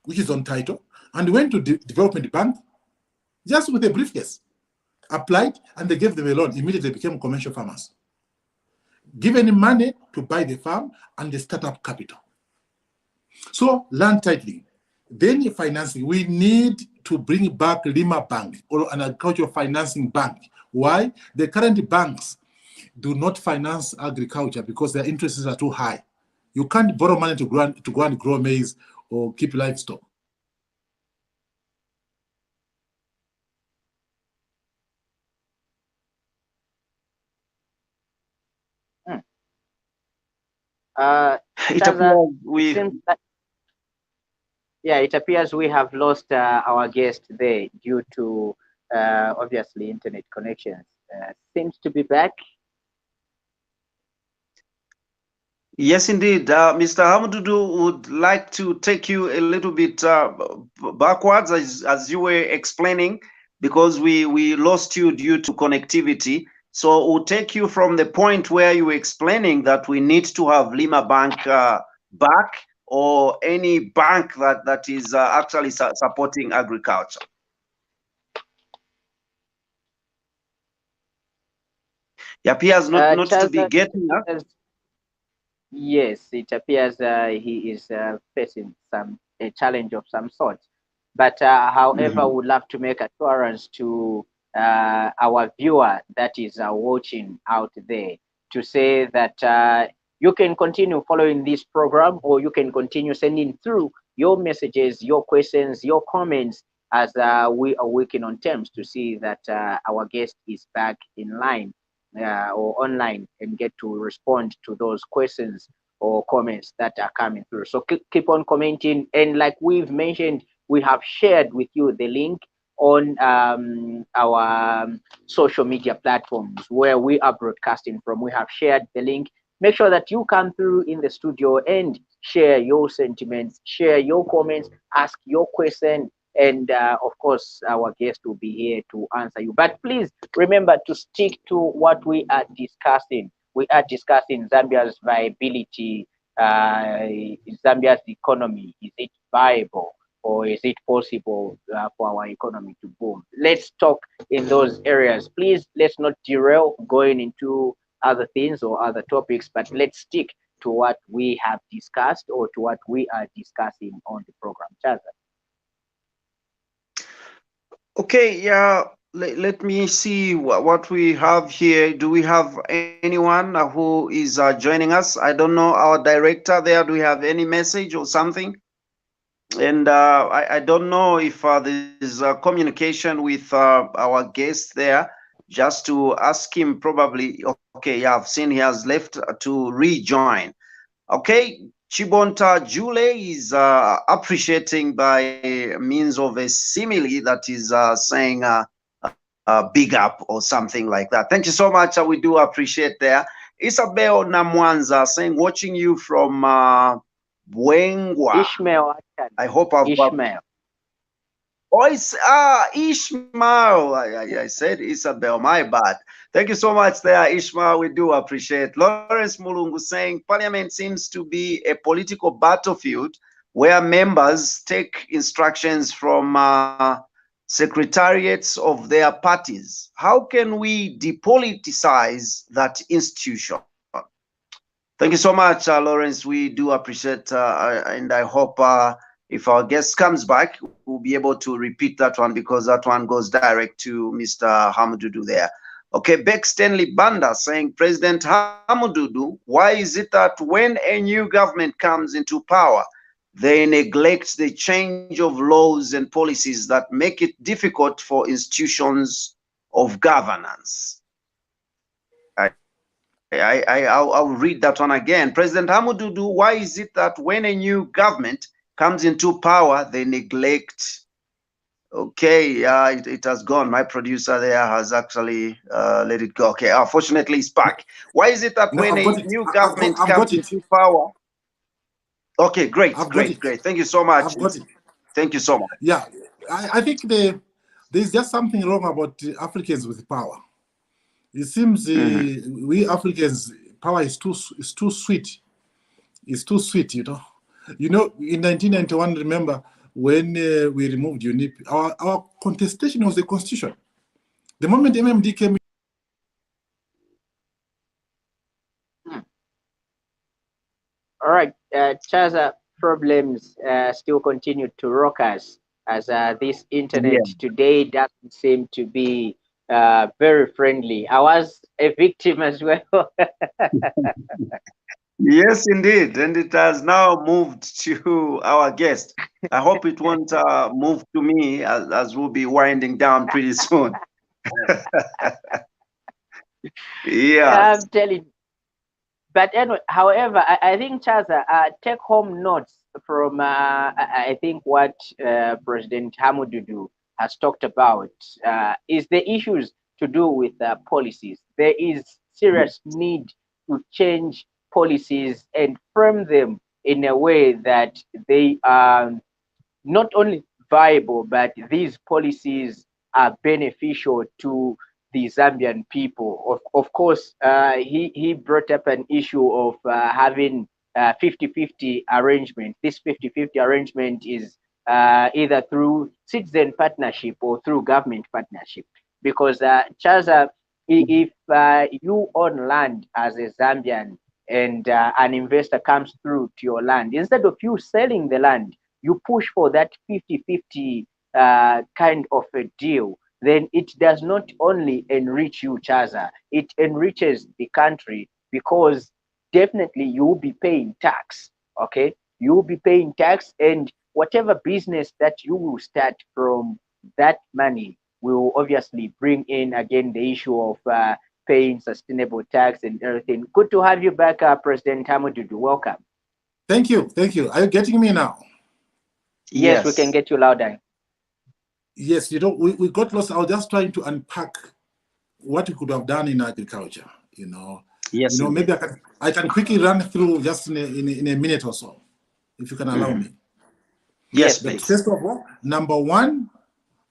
Speaker 2: which is on title, and went to the development bank just with a briefcase, applied, and they gave them a loan. Immediately became commercial farmers. Given money to buy the farm and the startup capital. So land titling. Then financing, we need to bring back Lima Bank or an agricultural financing bank. Why? The current banks do not finance agriculture because their interests are too high. You can't borrow money to go and grow maize or keep livestock.
Speaker 3: Chaza, it appears we have lost our guest there due to obviously internet connections. Seems to be back.
Speaker 1: Yes, indeed. Mr. Hamududu would like to take you a little bit backwards as you were explaining, because we lost you due to connectivity. So we'll take you from the point where you were explaining that we need to have Lima Bank back, or any bank that is actually supporting agriculture. He appears not to be getting us.
Speaker 3: Yes, it appears he is facing a challenge of some sort. But however, would love to make assurance to our viewer that is watching out there to say that you can continue following this program, or you can continue sending through your messages, your questions, your comments, as we are working on terms to see that our guest is back in line or online and get to respond to those questions or comments that are coming through. So keep on commenting, and like we've mentioned, we have shared with you the link on our social media platforms where we are broadcasting from. We have shared the link. Make sure that you come through in the studio and share your sentiments, share your comments, ask your question, and of course, our guest will be here to answer you. But please remember to stick to what we are discussing. We are discussing Zambia's viability, Zambia's economy. Is it viable, or is it possible for our economy to boom? Let's talk in those areas. Please, let's not derail going into other things or other topics, but let's stick to what we have discussed, or to what we are discussing on the program. Chaza.
Speaker 1: Okay, yeah, let me see what we have here. Do we have anyone who is joining us? I don't know, our director there, do we have any message or something? And I don't know if there's communication with our guest there, just to ask him probably. Okay, yeah, I've seen he has left to rejoin. Okay, Chibonta Jule is appreciating by means of a simile that is saying big up or something like that. Thank you so much. We do appreciate there. Isabel Namwanza saying, watching you from Bwengwa.
Speaker 3: Ishmael.
Speaker 1: I hope I've
Speaker 3: Ishmael.
Speaker 1: Oh, it's Ishmael. I said Isabel, my bad. Thank you so much there, Ishmael. We do appreciate. Lawrence Mulungu saying Parliament seems to be a political battlefield where members take instructions from secretariats of their parties. How can we depoliticize that institution? Thank you so much, Lawrence. We do appreciate, and I hope if our guest comes back, we'll be able to repeat that one, because that one goes direct to Mr. Hamududu there. Okay, Beck Stanley Banda saying, President Hamududu, why is it that when a new government comes into power, they neglect the change of laws and policies that make it difficult for institutions of governance? I'll read that one again. President Hamududu, why is it that when a new government comes into power, they neglect? Okay, it has gone. My producer there has actually let it go. Okay, unfortunately it's back. Why is it that when a new government comes into power? Okay, great. Thank you so much. Thank you so much.
Speaker 2: Yeah, I think there's just something wrong about Africans with power. It seems we Africans, power is too sweet. It's too sweet, you know. You know, in 1991, remember when we removed UNIP, our contestation was the constitution. The moment MMD came
Speaker 3: All right, Chaza, problems still continue to rock us, as this internet
Speaker 1: Yeah.
Speaker 3: today doesn't seem to be very friendly. I was a victim as well.
Speaker 1: Yes, indeed. And it has now moved to our guest. I hope it won't move to me as we'll be winding down pretty soon. Yeah.
Speaker 3: I'm telling. But anyway, however, I think Chaza, take home notes from I think what President Hamududu has talked about is the issues to do with policies. There is serious need to change policies and frame them in a way that they are not only viable, but these policies are beneficial to the Zambian people. Of course, he brought up an issue of having 50-50 arrangement. This 50-50 arrangement is either through citizen partnership or through government partnership. Because Chaza, if you own land as a Zambian and an investor comes through to your land, instead of you selling the land, you push for that 50-50 kind of a deal, then it does not only enrich you, Chaza, it enriches the country, because definitely you will be paying tax, okay? You will be paying tax, and whatever business that you will start from that money will obviously bring in again the issue of paying sustainable tax and everything. Good to have you back, President Hamududu. Welcome.
Speaker 2: Thank you. Thank you. Are you getting me now?
Speaker 3: Yes, we can get you louder.
Speaker 2: Yes, you know, we got lost. I was just trying to unpack what we could have done in agriculture, you know.
Speaker 1: Yes,
Speaker 2: you know, maybe I can quickly run through just in a minute or so, if you can allow me.
Speaker 1: Yes,
Speaker 2: But
Speaker 1: please.
Speaker 2: first of all, number one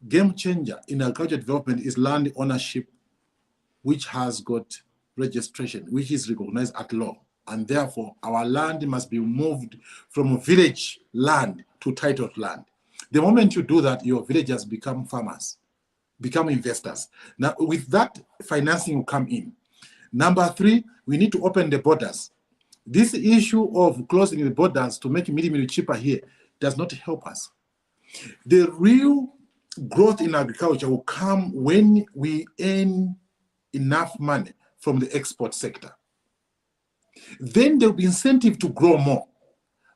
Speaker 2: game changer in agriculture development is land ownership, which has got registration, which is recognized at law. And therefore, our land must be moved from village land to titled land. The moment you do that, your villagers become farmers, become investors. Now, with that, financing will come in. Number three, we need to open the borders. This issue of closing the borders to make milli cheaper here does not help us. The real growth in agriculture will come when we earn enough money from the export sector. Then there will be incentive to grow more.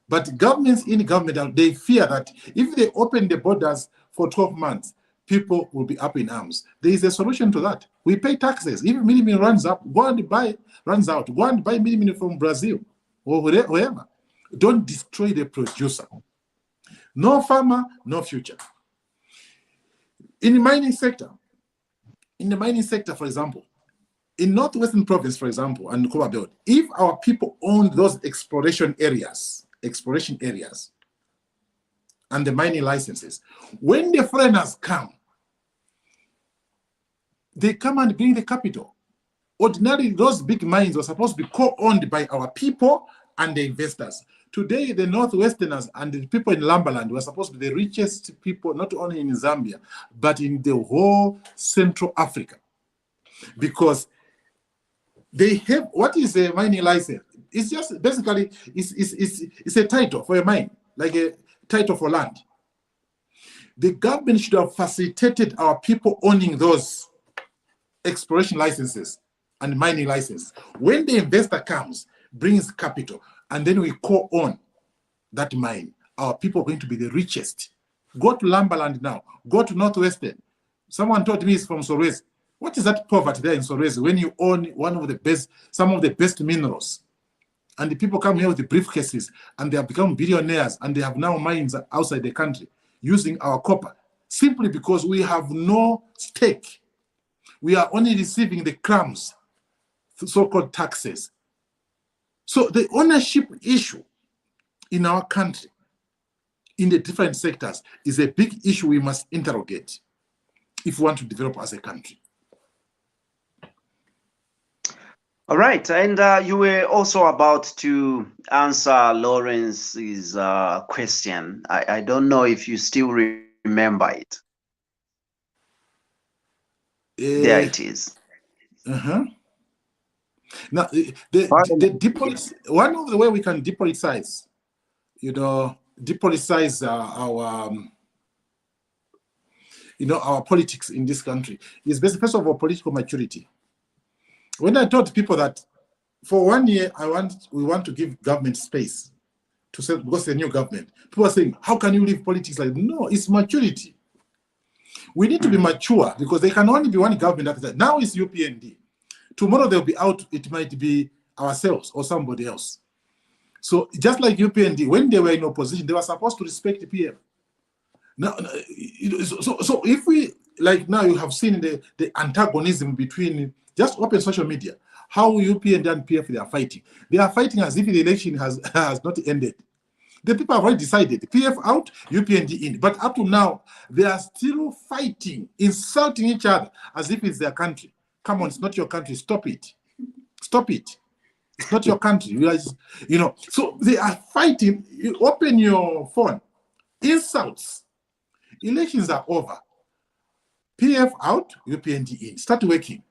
Speaker 2: But governments in government, they fear that if they open the borders for 12 months, people will be up in arms. There is a solution to that. We pay taxes. If milli runs out, go and buy milli from Brazil or wherever. Don't destroy the producer. No farmer, no future. In the mining sector, for example, in Northwestern Province, for example, and Koba Belt, if our people own those exploration areas, and the mining licenses, when the foreigners come, they come and bring the capital. Ordinarily, those big mines were supposed to be co-owned by our people and the investors. Today, the Northwesterners and the people in Lambaland were supposed to be the richest people, not only in Zambia, but in the whole Central Africa. Because they have, what is a mining license? It's just basically, it's a title for a mine, like a title for land. The government should have facilitated our people owning those exploration licenses and mining licenses. When the investor comes, brings capital, and then we co-own that mine, our people are going to be the richest. Go to Lambaland now, go to Northwestern. Someone told me it's from Sorwezi. What is that poverty there in Sorwezi when you own one of the best, some of the best minerals? And the people come here with the briefcases and they have become billionaires and they have now mines outside the country using our copper simply because we have no stake. We are only receiving the crumbs, so-called taxes. So the ownership issue in our country, in the different sectors, is a big issue we must interrogate if we want to develop as a country.
Speaker 1: All right, and you were also about to answer Lawrence's question. I don't know if you still remember it. There it is.
Speaker 2: Now, the depolitics, one of the way we can depoliticize depoliticize our politics in this country is based, first of all, political maturity. When I told people that for 1 year we want to give government space to say, because the new government, people are saying, how can you leave politics like that? No, it's maturity. We need to be mature because there can only be one government after that. Now it's UPND. Tomorrow they'll be out, it might be ourselves or somebody else. So just like UPND, when they were in opposition, they were supposed to respect the PF. Now, so if we, like now you have seen the antagonism between, just open social media, how UPND and PF, they are fighting. They are fighting as if the election has not ended. The people have already decided, PF out, UPND in. But up to now, they are still fighting, insulting each other as if it's their country. Come on, it's not your country. Stop it. Stop it. It's not your country. So they are fighting. You open your phone. Insults. Elections are over. PF out, UPND in. Start working.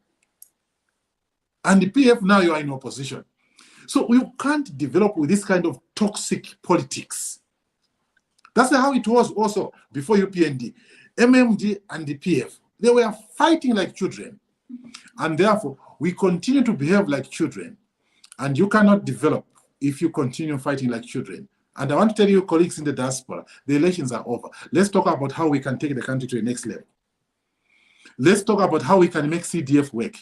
Speaker 2: And the PF, now you are in opposition. So you can't develop with this kind of toxic politics. That's how it was also before UPND. MMD and the PF, they were fighting like children. And therefore, we continue to behave like children. And you cannot develop if you continue fighting like children. And I want to tell you, colleagues in the diaspora, the elections are over. Let's talk about how we can take the country to the next level. Let's talk about how we can make CDF work.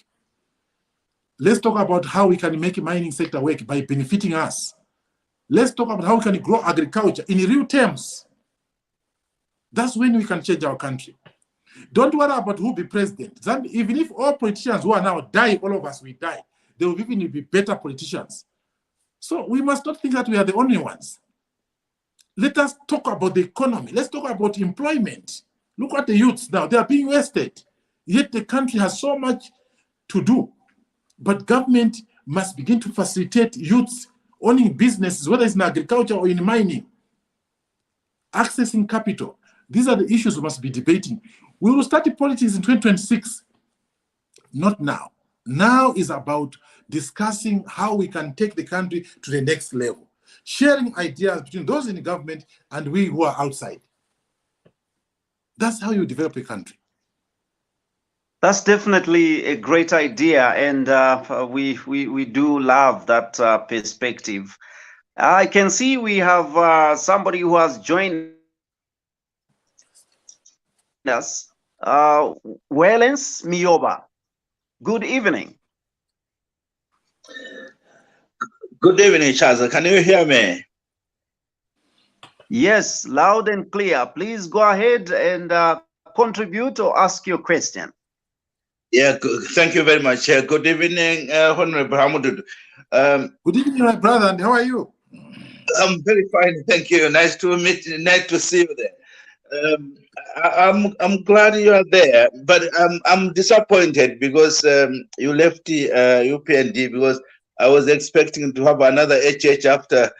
Speaker 2: Let's talk about how we can make the mining sector work by benefiting us. Let's talk about how we can grow agriculture in real terms. That's when we can change our country. Don't worry about who will be president. Even if all politicians who are now die, all of us will die, they will even be better politicians. So we must not think that we are the only ones. Let us talk about the economy. Let's talk about employment. Look at the youths now. They are being wasted. Yet the country has so much to do. But government must begin to facilitate youths owning businesses, whether it's in agriculture or in mining, accessing capital. These are the issues we must be debating. We will start the politics in 2026, not now. Now is about discussing how we can take the country to the next level, sharing ideas between those in the government and we who are outside. That's how you develop a country.
Speaker 1: That's definitely a great idea, and we do love that perspective. I can see we have somebody who has joined us, Wellens Mioba. Good evening.
Speaker 5: Good evening, Chaza. Can you hear me?
Speaker 1: Yes, loud and clear. Please go ahead and contribute or ask your question.
Speaker 5: Yeah, thank you very much. Good evening, Honorable Hamududu.
Speaker 2: Good evening, my brother, and how are you?
Speaker 5: I'm very fine, thank you. Nice to meet you, nice to see you there. I'm glad you are there, but I'm disappointed because you left the UPND, because I was expecting to have another HH after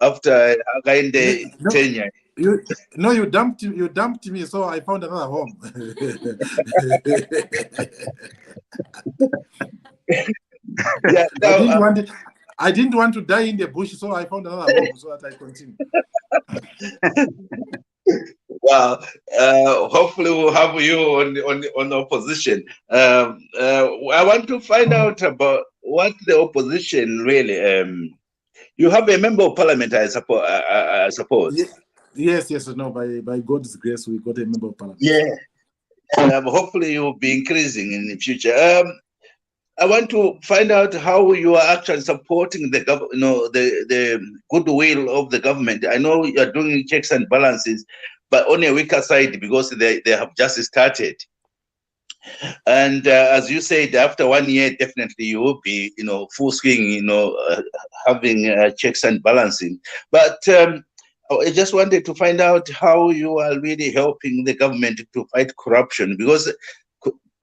Speaker 5: Hakainde tenure.
Speaker 2: You dumped me, so I found another home.
Speaker 5: Yeah, no,
Speaker 2: I didn't want to die in the bush, so I found another home so that I continue.
Speaker 5: Well, hopefully we'll have you on the opposition. I want to find out about what the opposition really. You have a member of parliament, I suppose.
Speaker 2: Yes. No, by God's grace, we got a member of parliament.
Speaker 5: Yeah. Hopefully you will be increasing in the future. I want to find out how you are actually supporting the the goodwill of the government. I know you are doing checks and balances, but on a weaker side because they have just started. And as you said, after 1 year, definitely you will be full swing, having checks and balancing. But I just wanted to find out how you are really helping the government to fight corruption, because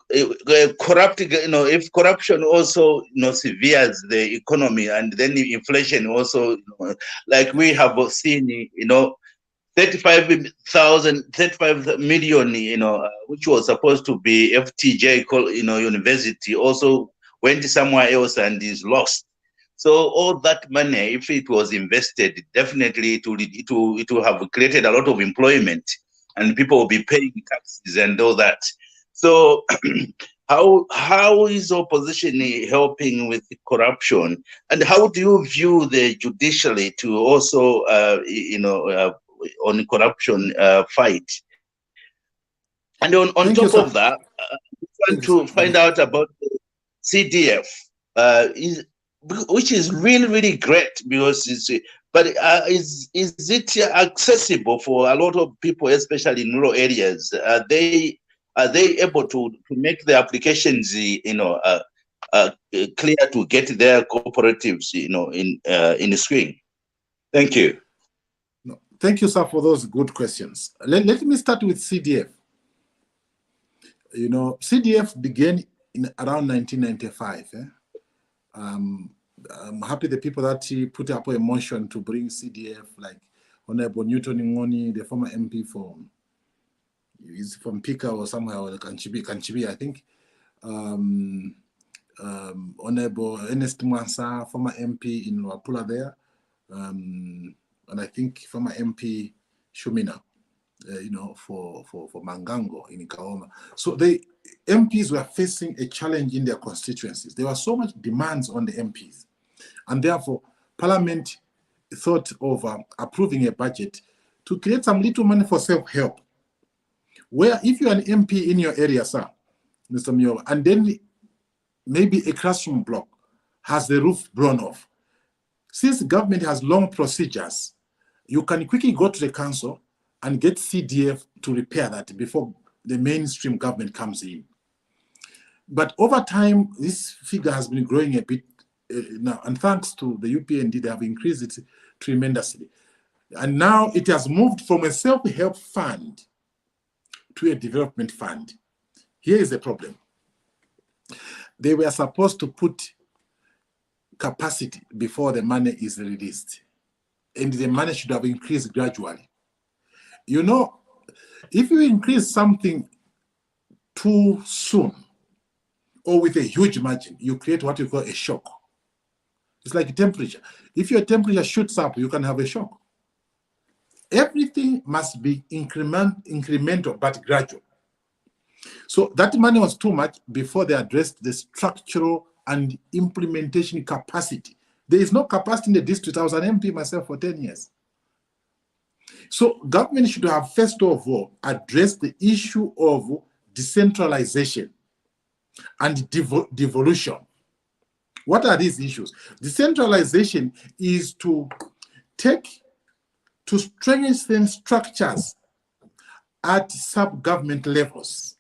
Speaker 5: if corruption also severes the economy, and then the inflation also, like we have seen, 35 million, which was supposed to be FTJ, university, also went somewhere else and is lost. So all that money, if it was invested, definitely it will have created a lot of employment, and people will be paying taxes and all that. So how is opposition helping with corruption, and how do you view the judiciary to also on corruption fight? And on top of that, I want to find out about the CDF, which is really great, because is it accessible for a lot of people, especially in rural areas? Are they able to make the applications clear to get their cooperatives in the screen? Thank you.
Speaker 2: No, thank you, sir, for those good questions. Let me start with CDF. CDF began in around 1995. I'm happy the people that put up a motion to bring CDF, like Honorable Newton Ngoni, the former MP from Pika or somewhere, or Kanchibi, I think. Honorable Ernest Mwansa, former MP in Wapula there, and I think former MP Shumina. For Mangango in Kaoma. So the MPs were facing a challenge in their constituencies. There were so much demands on the MPs. And therefore, Parliament thought of approving a budget to create some little money for self-help. Where if you're an MP in your area, sir, Mr. Mio, and then maybe a classroom block has the roof blown off. Since the government has long procedures, you can quickly go to the council and get CDF to repair that before the mainstream government comes in. But over time, this figure has been growing a bit now, and thanks to the UPND, they have increased it tremendously. And now it has moved from a self-help fund to a development fund. Here is the problem. They were supposed to put capacity before the money is released, and the money should have increased gradually. If you increase something too soon or with a huge margin, you create what you call a shock. It's like temperature. If your temperature shoots up, you can have a shock. Everything must be incremental but gradual. So that money was too much before they addressed the structural and implementation capacity. There is no capacity in the district. I was an MP myself for 10 years. So government should have, first of all, addressed the issue of decentralization and devolution. What are these issues? Decentralization is to strengthen structures at sub-government levels.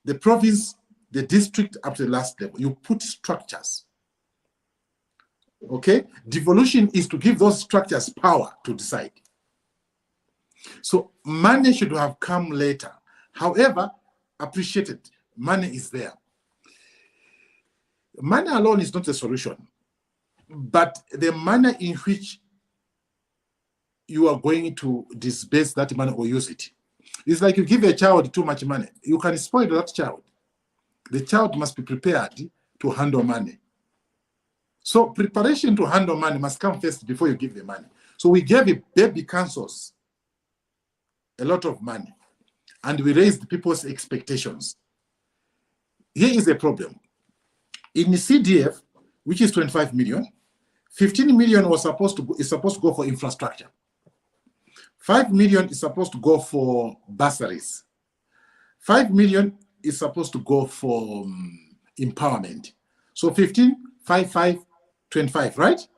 Speaker 2: The province, the district, up to the last level. You put structures. Okay? Devolution is to give those structures power to decide. So money should have come later. However, appreciated, money is there. Money alone is not the solution, but the manner in which you are going to disburse that money or use it. It's like you give a child too much money, you can spoil that child. The child must be prepared to handle money. So preparation to handle money must come first before you give the money. So we gave the baby councils a lot of money, and we raised people's expectations. Here is the problem. In the CDF, which is 25 million, 15 million is supposed to go for infrastructure. 5 million is supposed to go for bursaries. 5 million is supposed to go for empowerment. So 15, 5, 5, 25, right?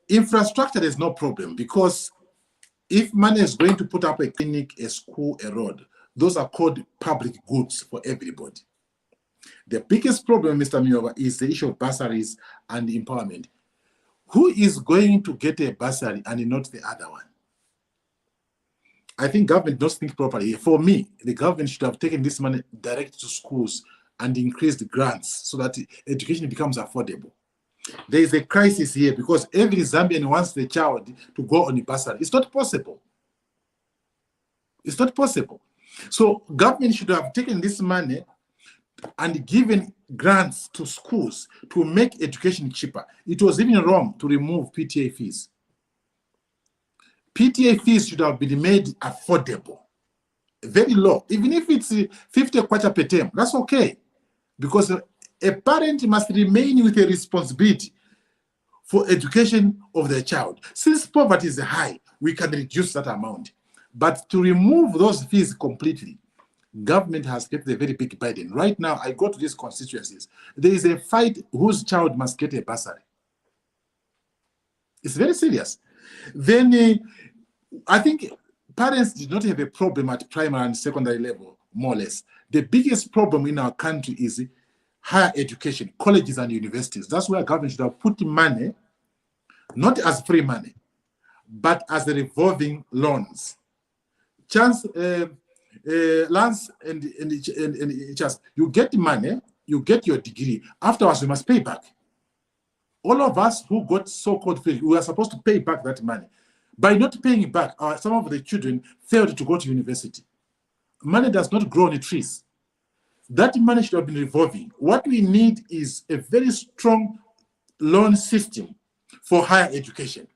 Speaker 2: Infrastructure, there's no problem, because if money is going to put up a clinic, a school, a road, those are called public goods for everybody. The biggest problem, Mr. Mioba, is the issue of bursaries and empowerment. Who is going to get a bursary and not the other one? I think government doesn't think properly. For me, the government should have taken this money direct to schools and increased the grants so that education becomes affordable. There is a crisis here because every Zambian wants the child to go on a bursary. It's not possible. It's not possible. So government should have taken this money and given grants to schools to make education cheaper. It was even wrong to remove PTA fees. PTA fees should have been made affordable, very low. Even if it's 50 kwacha per term, that's okay. Because a parent must remain with a responsibility for education of their child. Since poverty is high, we can reduce that amount. But to remove those fees completely, government has kept a very big burden. Right now, I go to these constituencies. There is a fight whose child must get a bursary. It's very serious. Then I think parents did not have a problem at primary and secondary level, more or less. The biggest problem in our country is higher education, colleges and universities. That's where government should have put money, not as free money, but as the revolving loans. Lands and just you get money, you get your degree. Afterwards, you must pay back. All of us who got so-called free, we are supposed to pay back that money. By not paying back, some of the children failed to go to university. Money does not grow on the trees. That money should have been revolving. What we need is a very strong loan system for higher education.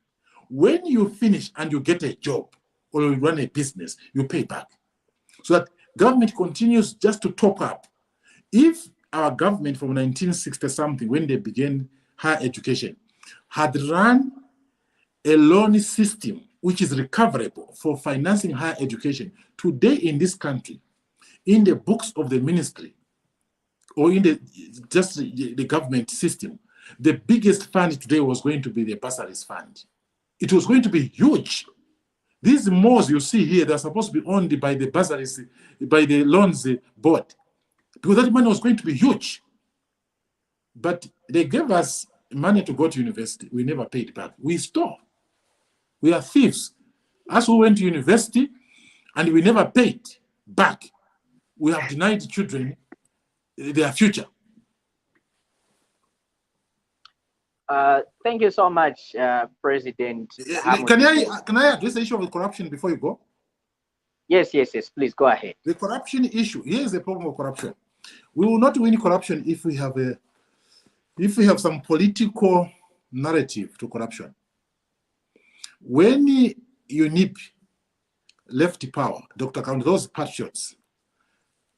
Speaker 2: When you finish and you get a job or you run a business, you pay back. So that government continues just to top up. If our government from 1960-something, when they began higher education, had run a loan system which is recoverable for financing higher education, today in this country, in the books of the ministry or in the government system, the biggest fund today was going to be the bursaries fund. It was going to be huge. These malls you see here, they're supposed to be owned by the bursaries, by the loans board, because that money was going to be huge. But they gave us money to go to university. We never paid back. We stole. We are thieves. Us who went to university and we never paid back, we have denied children their future.
Speaker 3: Thank you so much, President.
Speaker 2: Can I address the issue of corruption before you go?
Speaker 3: Yes, please go ahead.
Speaker 2: The corruption issue. Here is the problem of corruption. We will not win corruption if we have some political narrative to corruption. When UNIP left power, Dr. Kaunda, those patriots,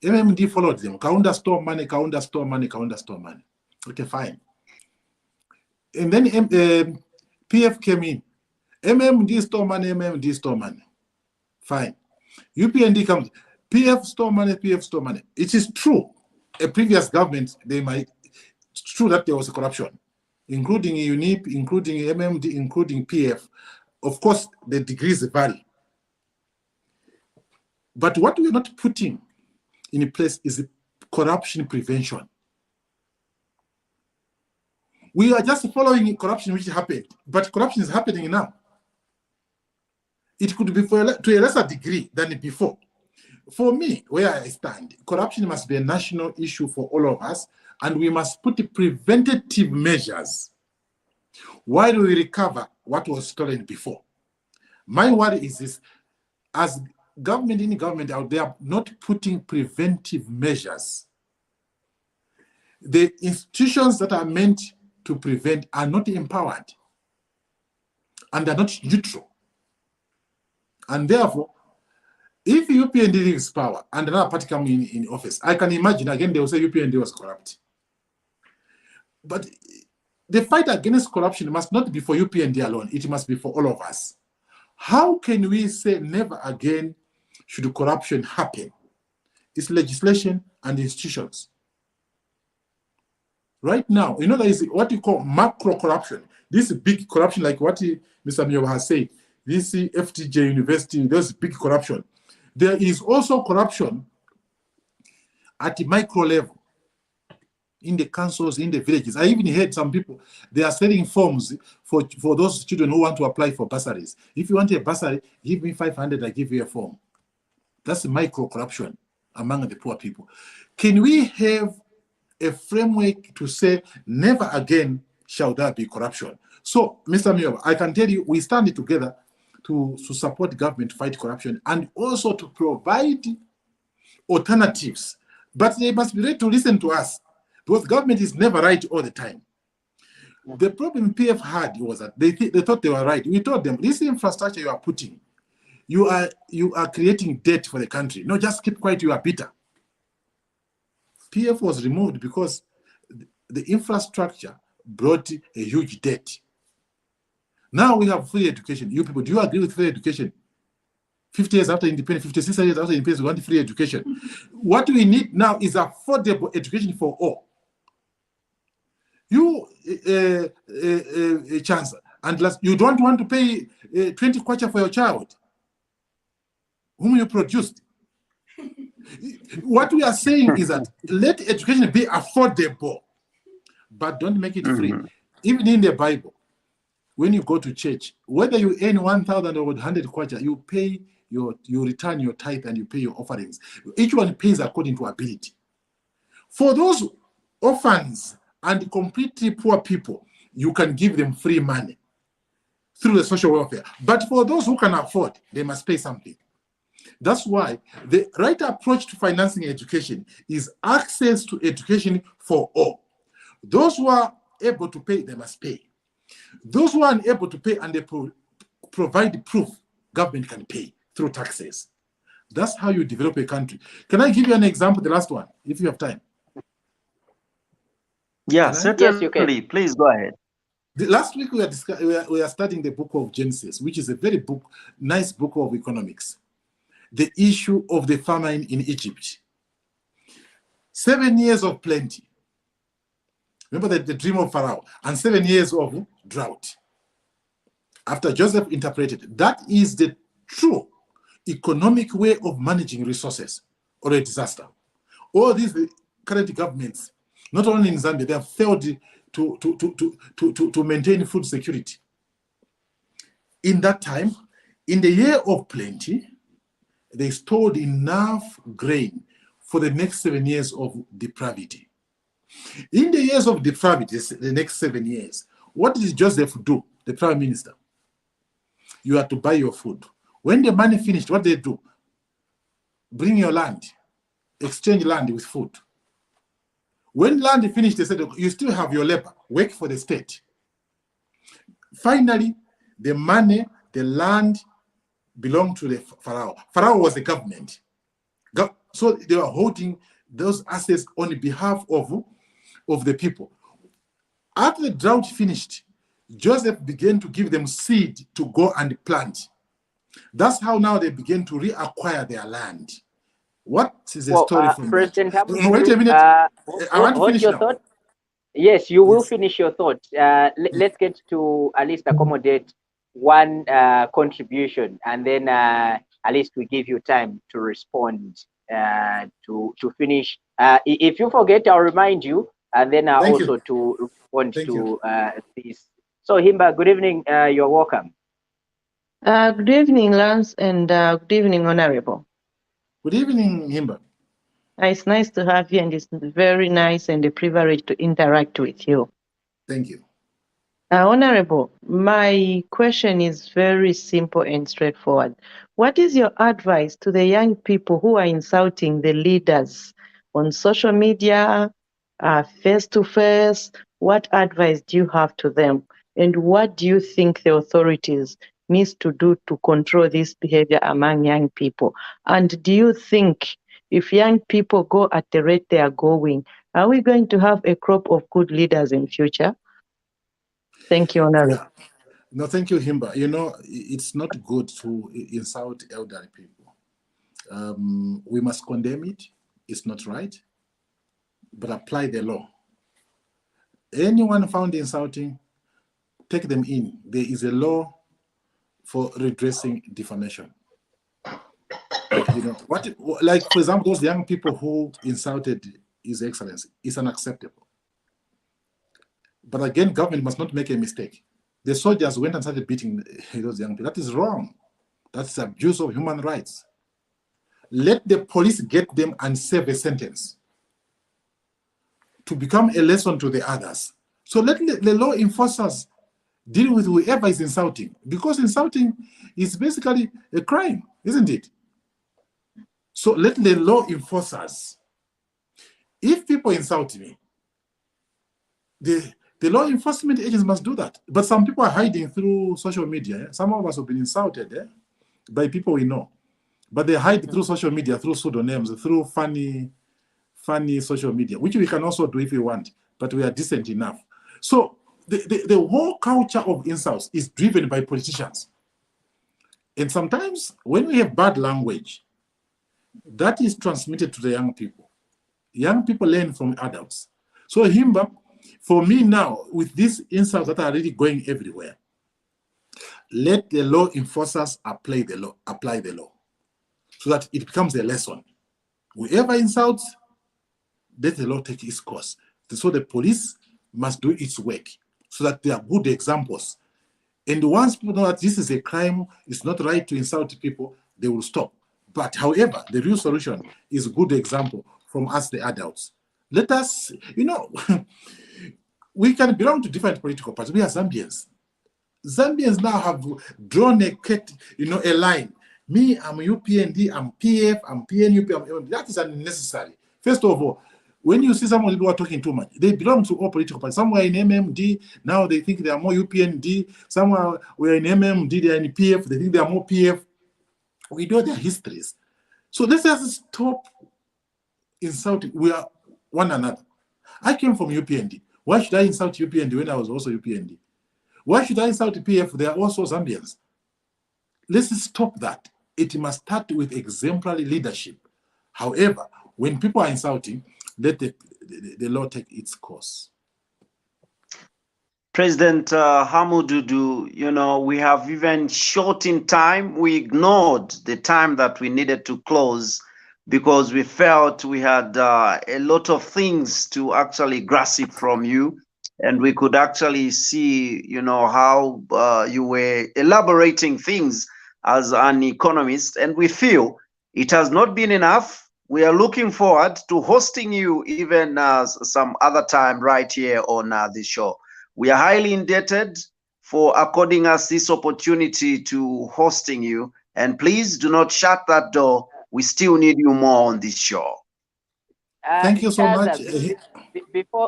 Speaker 2: MMD followed them. Kaunda store money, Kaunda store money, Kaunda store money. Okay, fine. And then PF came in. MMD store money, MMD store money. Fine. UPND comes. PF store money, PF store money. It is true. A previous government, it's true that there was a corruption, including UNIP, including MMD, including PF. Of course, the degrees vary. But what we're not putting in place is corruption prevention. We are just following corruption which happened, but corruption is happening now. It could be to a lesser degree than before. For me, where I stand, corruption must be a national issue for all of us, and we must put preventative measures while we recover what was stolen before. My worry is this: as government in government out there not putting preventive measures, the institutions that are meant to prevent are not empowered and are not neutral. And therefore, if UPND leaves power and another party comes in office, I can imagine again they will say UPND was corrupt. But the fight against corruption must not be for UPND alone, it must be for all of us. How can we say never again should corruption happen? It's legislation and institutions. Right now, you know, there is what you call macro corruption. This is big corruption, like what Mr. Mioba has said. This FTJ University, there's big corruption. There is also corruption at the micro level, in the councils, in the villages. I even heard some people, they are selling forms for those children who want to apply for bursaries. If you want a bursary, give me 500, I give you a form. That's micro corruption among the poor people. Can we have a framework to say never again shall there be corruption? So, Mr. Mayor, I can tell you, we stand together to support government to fight corruption and also to provide alternatives But they must be ready to listen to us, because government is never right all the time. The problem PF had was that they thought they were right. We told them, this infrastructure you are putting, you are creating debt for the country. No, just keep quiet, you are bitter. PF was removed because the infrastructure brought a huge debt. Now we have free education. You people, do you agree with free education? 50 years after independence, 56 years after independence, we want free education. What we need now is affordable education for all. You, Chaza, and you don't want to pay 20 kwacha for your child, whom you produced. What we are saying is that let education be affordable, but don't make it free. Even in the Bible, when you go to church, whether you earn 1,000 or 100 kwacha, you pay you return your tithe and you pay your offerings. Each one pays according to ability. For those orphans and completely poor people, you can give them free money through the social welfare. But for those who can afford, they must pay something. That's why the right approach to financing education is access to education for all. Those who are able to pay, they must pay. Those who are unable to pay and they provide proof, government can pay through taxes. That's how you develop a country. Can I give you an example, the last one, if you have time?
Speaker 1: Yeah, certainly. Yes, you can. Please go ahead.
Speaker 2: Last week we are studying the book of Genesis, which is a very nice book of economics. The issue of the famine in Egypt. 7 years of plenty. Remember the dream of Pharaoh, and 7 years of drought. After Joseph interpreted, that is the true economic way of managing resources or a disaster. All these current governments, not only in Zambia, they have failed to maintain food security. In that time, in the year of plenty, they stored enough grain for the next 7 years of depravity. In the years of depravity, the next 7 years, what did Joseph do, the prime minister? You have to buy your food. When the money finished, what they do? Bring your land, exchange land with food. When land finished, they said, you still have your labor, work for the state. Finally, the money, the land belonged to the Pharaoh. Pharaoh was the government. So they were holding those assets on behalf of the people. After the drought finished, Joseph began to give them seed to go and plant. That's how now they begin to reacquire their land. What is the story from
Speaker 3: President
Speaker 2: that? Wait a minute. I want to finish now.
Speaker 3: Thought? Yes, you will finish your thought. Let's get to at least accommodate one contribution, and then at least we give you time to respond to finish. If you forget, I'll remind you, and then also to respond to this. So Himba, good evening. You're welcome.
Speaker 6: Good evening, Lance, and good evening, Honorable.
Speaker 2: Good evening, Himba.
Speaker 6: It's nice to have you, and it's very nice and a privilege to interact with you.
Speaker 2: Thank you.
Speaker 6: Honorable, my question is very simple and straightforward. What is your advice to the young people who are insulting the leaders on social media, face-to-face? What advice do you have to them? And what do you think the authorities needs to do to control this behavior among young people? And do you think if young people go at the rate they are going, are we going to have a crop of good leaders in future? Thank you, Honorable.
Speaker 2: Yeah. No, thank you, Himba. You know, it's not good to insult elderly people. We must condemn it. It's not right. But apply the law. Anyone found insulting, take them in. There is a law for redressing defamation. You know, like for example, those young people who insulted His Excellency is unacceptable. But again, government must not make a mistake. The soldiers went and started beating those young people. That is wrong. That's abuse of human rights. Let the police get them and serve a sentence to become a lesson to the others. So let the law enforcers deal with whoever is insulting, because insulting is basically a crime, isn't it? So let the law enforcers If people insult me, the law enforcement agents must do that. But some people are hiding through social media. Some of us have been insulted by people we know. But they hide through social media, through pseudonyms, through funny social media, which we can also do if we want, but we are decent enough. So the whole culture of insults is driven by politicians. And sometimes when we have bad language, that is transmitted to the young people. Young people learn from adults. So Himba, for me now, with these insults that are really going everywhere, let the law enforcers apply the law so that it becomes a lesson. Whoever insults, let the law take its course. So the police must do its work so that they are good examples. And once people know that this is a crime, it's not right to insult people, they will stop. But however, the real solution is a good example from us, the adults. Let us, we can belong to different political parties. We are Zambians. Zambians now have drawn a line. Me, I'm UPND, I'm PF, I'm PNUP. That is unnecessary. First of all, when you see someone who are talking too much, they belong to all political parties. Some were in MMD, now they think they are more UPND. Some were in MMD, they are in PF, they think they are more PF. We know their histories. So let's just stop insulting. We are one another. I came from UPND. Why should I insult UPND when I was also UPND? Why should I insult PF? They are also Zambians. Let's stop that. It must start with exemplary leadership. However, when people are insulting, let the law take its course.
Speaker 1: President Hamududu, we have even shortened time. We ignored the time that we needed to close because we felt we had a lot of things to actually grasp from you. And we could actually see, how you were elaborating things as an economist. And we feel it has not been enough. We are looking forward to hosting you even some other time right here on this show. We are highly indebted for according us this opportunity to hosting you. And please do not shut that door. We still need you more on this show.
Speaker 2: Thank you so much.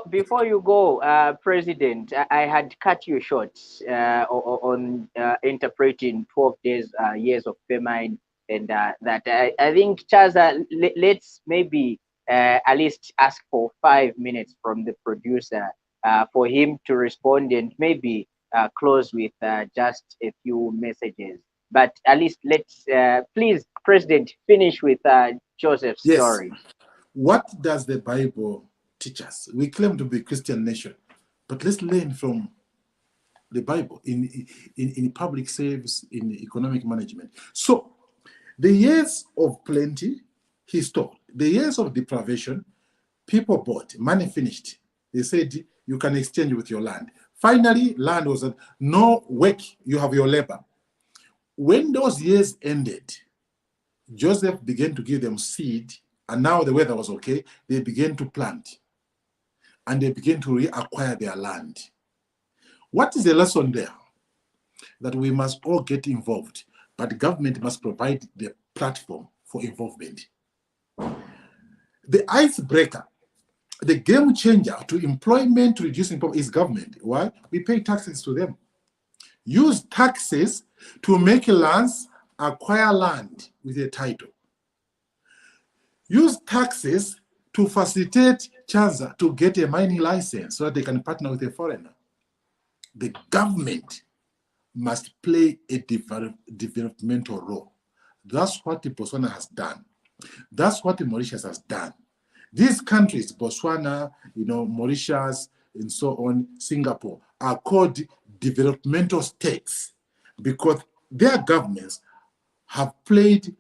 Speaker 3: Before you go, President, I had cut you short on interpreting 12 days, years of famine, and that I think, Chaza, let's maybe at least ask for 5 minutes from the producer for him to respond and maybe close with just a few messages. But at least let's, please, President, finish with Joseph's story.
Speaker 2: What does the Bible teach us? We claim to be a Christian nation, but let's learn from the Bible in public service, in economic management. So the years of plenty, he stole. The years of deprivation, people bought, money finished. They said, you can exchange with your land. Finally, land was no work, you have your labor. When those years ended, Joseph began to give them seed, and now the weather was okay. They began to plant, and they began to reacquire their land. What is the lesson there? That we must all get involved, but the government must provide the platform for involvement. The icebreaker, the game changer to employment, to reducing poverty is government. Why? We pay taxes to them. Use taxes to make lands, acquire land with a title. Use taxes to facilitate Chaza to get a mining license so that they can partner with a foreigner. The government must play a developmental role. That's what Botswana has done. That's what Mauritius has done. These countries, Botswana, Mauritius, and so on, Singapore, are called developmental states because their governments have played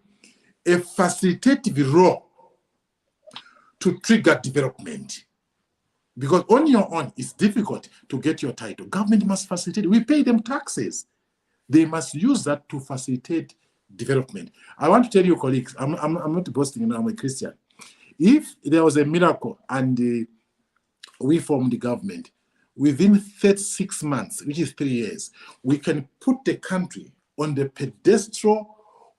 Speaker 2: a facilitative role to trigger development. Because on your own, it's difficult to get your title. Government must facilitate. We pay them taxes. They must use that to facilitate development. I want to tell you, colleagues, I'm not boasting, I'm a Christian. If there was a miracle and we formed the government, within 36 months, which is 3 years, we can put the country on the pedestal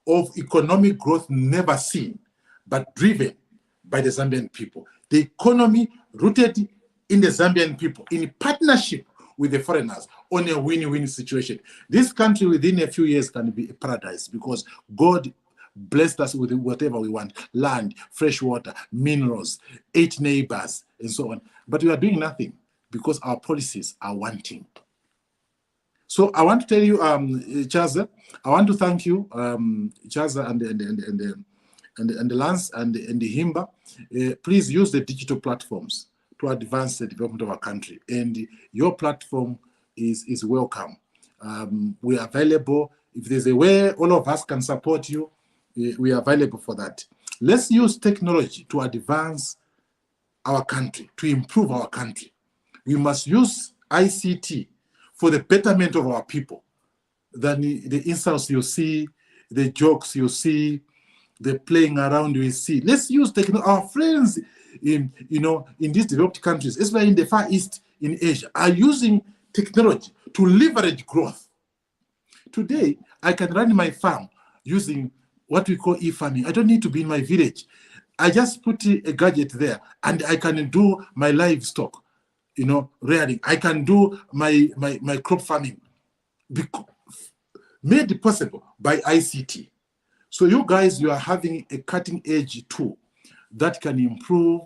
Speaker 2: of economic growth never seen, but driven by the Zambian people. the economy rooted in the Zambian people, in partnership with the foreigners on a win-win situation. This country within a few years can be a paradise because God blessed us with whatever we want: land, fresh water, minerals, 8 neighbors, and so on. But we are doing nothing because our policies are wanting. So I want to tell you, Chaza, I want to thank you, Chaza and the Lance and the Himba. Please use the digital platforms to advance the development of our country. And your platform is welcome. We are available. If there's a way all of us can support you, we are available for that. Let's use technology to advance our country, to improve our country. We must use ICT for the betterment of our people than the insults you see, the jokes you see, the playing around you see. Let's use technology. Our friends in these developed countries, especially in the Far East, in Asia, are using technology to leverage growth. Today, I can run my farm using what we call e-farming. I don't need to be in my village. I just put a gadget there and I can do my livestock, rearing. I can do my crop farming, made possible by ICT. So you guys, you are having a cutting edge tool that can improve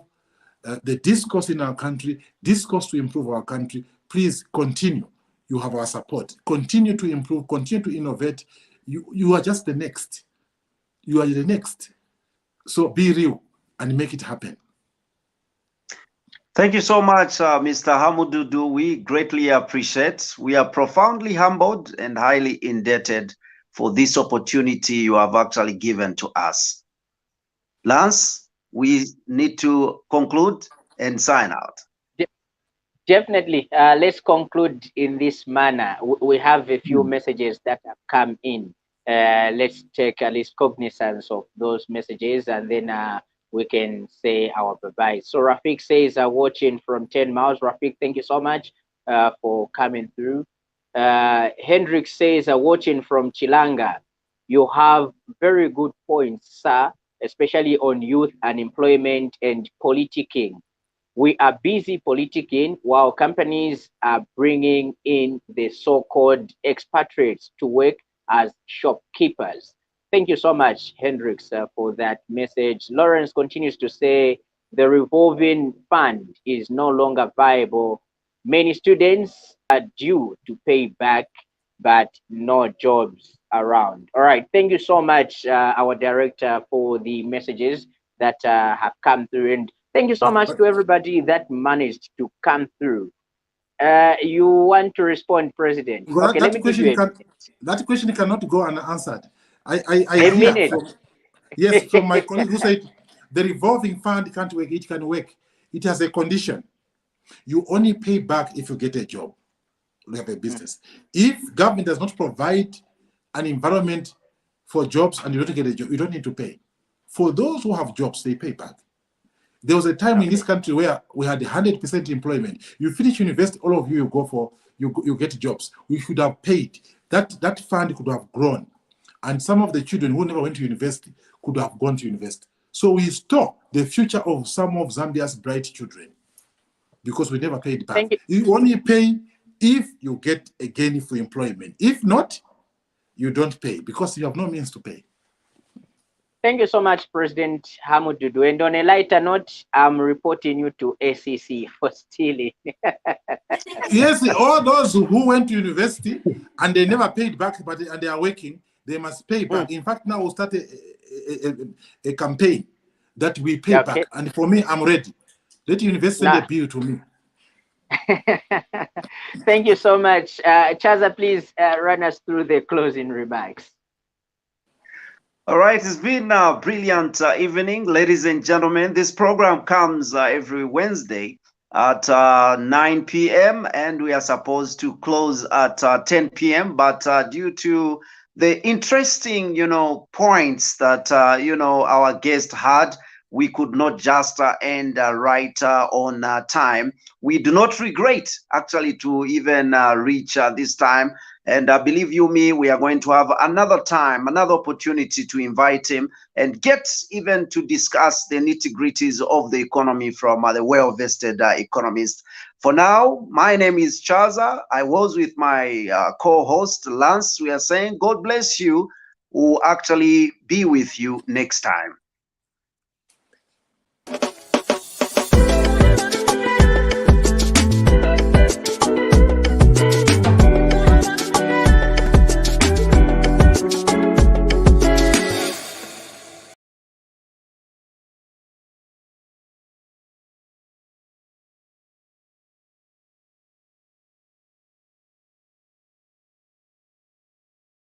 Speaker 2: the discourse in our country, discourse to improve our country. Please continue. You have our support. Continue to improve, continue to innovate. You are just the next. You are the next. So be real and make it happen.
Speaker 1: Thank you so much, Mr. Hamududu. We greatly appreciate. We are profoundly humbled and highly indebted for this opportunity you have actually given to us. Lance, we need to conclude and sign out.
Speaker 3: Definitely. Let's conclude in this manner. We have a few messages that have come in. Let's take at least cognizance of those messages, and then we can say our bye-bye. So Rafik says, watching from 10 miles. Rafik, thank you so much for coming through. Hendrik says, watching from Chilanga. You have very good points, sir, especially on youth unemployment and politicking. We are busy politicking while companies are bringing in the so-called expatriates to work as shopkeepers. Thank you so much, Hendricks, for that message. Lawrence continues to say the revolving fund is no longer viable. Many students are due to pay back, but no jobs around. All right. Thank you so much, our director, for the messages that have come through. And thank you so much to everybody that managed to come through. You want to respond, President?
Speaker 2: Well,
Speaker 3: okay, let me give you
Speaker 2: that question cannot go unanswered. I
Speaker 3: hear
Speaker 2: from my colleague who said the revolving fund can't work. It can work. It has a condition. You only pay back if you get a job. You have a business. If government does not provide an environment for jobs and you don't get a job, you don't need to pay. For those who have jobs, they pay back. There was a time in this country where we had 100% employment. You finish university, all of you you get jobs. We should have paid. That fund could have grown. And some of the children who never went to university could have gone to university. So we stole the future of some of Zambia's bright children because we never paid back. You only pay if you get a gainful employment. If not, you don't pay because you have no means to pay.
Speaker 3: Thank you so much, President Hamududu. And on a lighter note, I'm reporting you to ACC for stealing.
Speaker 2: Yes, all those who went to university and they never paid back, and they are working, they must pay back. In fact, now we'll start a campaign that we pay back. And for me, I'm ready. Let the university send a bill to me.
Speaker 3: Thank you so much. Chaza, please run us through the closing remarks.
Speaker 1: All right, it's been a brilliant evening, ladies and gentlemen. This program comes every Wednesday at 9 p.m. and we are supposed to close at 10 p.m. But due to the interesting, points that, our guest had, we could not just end right on time. We do not regret actually to even reach this time. And I believe you me, we are going to have another time, another opportunity to invite him and get even to discuss the nitty-gritties of the economy from the well-vested economist. For now, my name is Chaza. I was with my co-host Lance. We are saying God bless you, who actually be with you next time.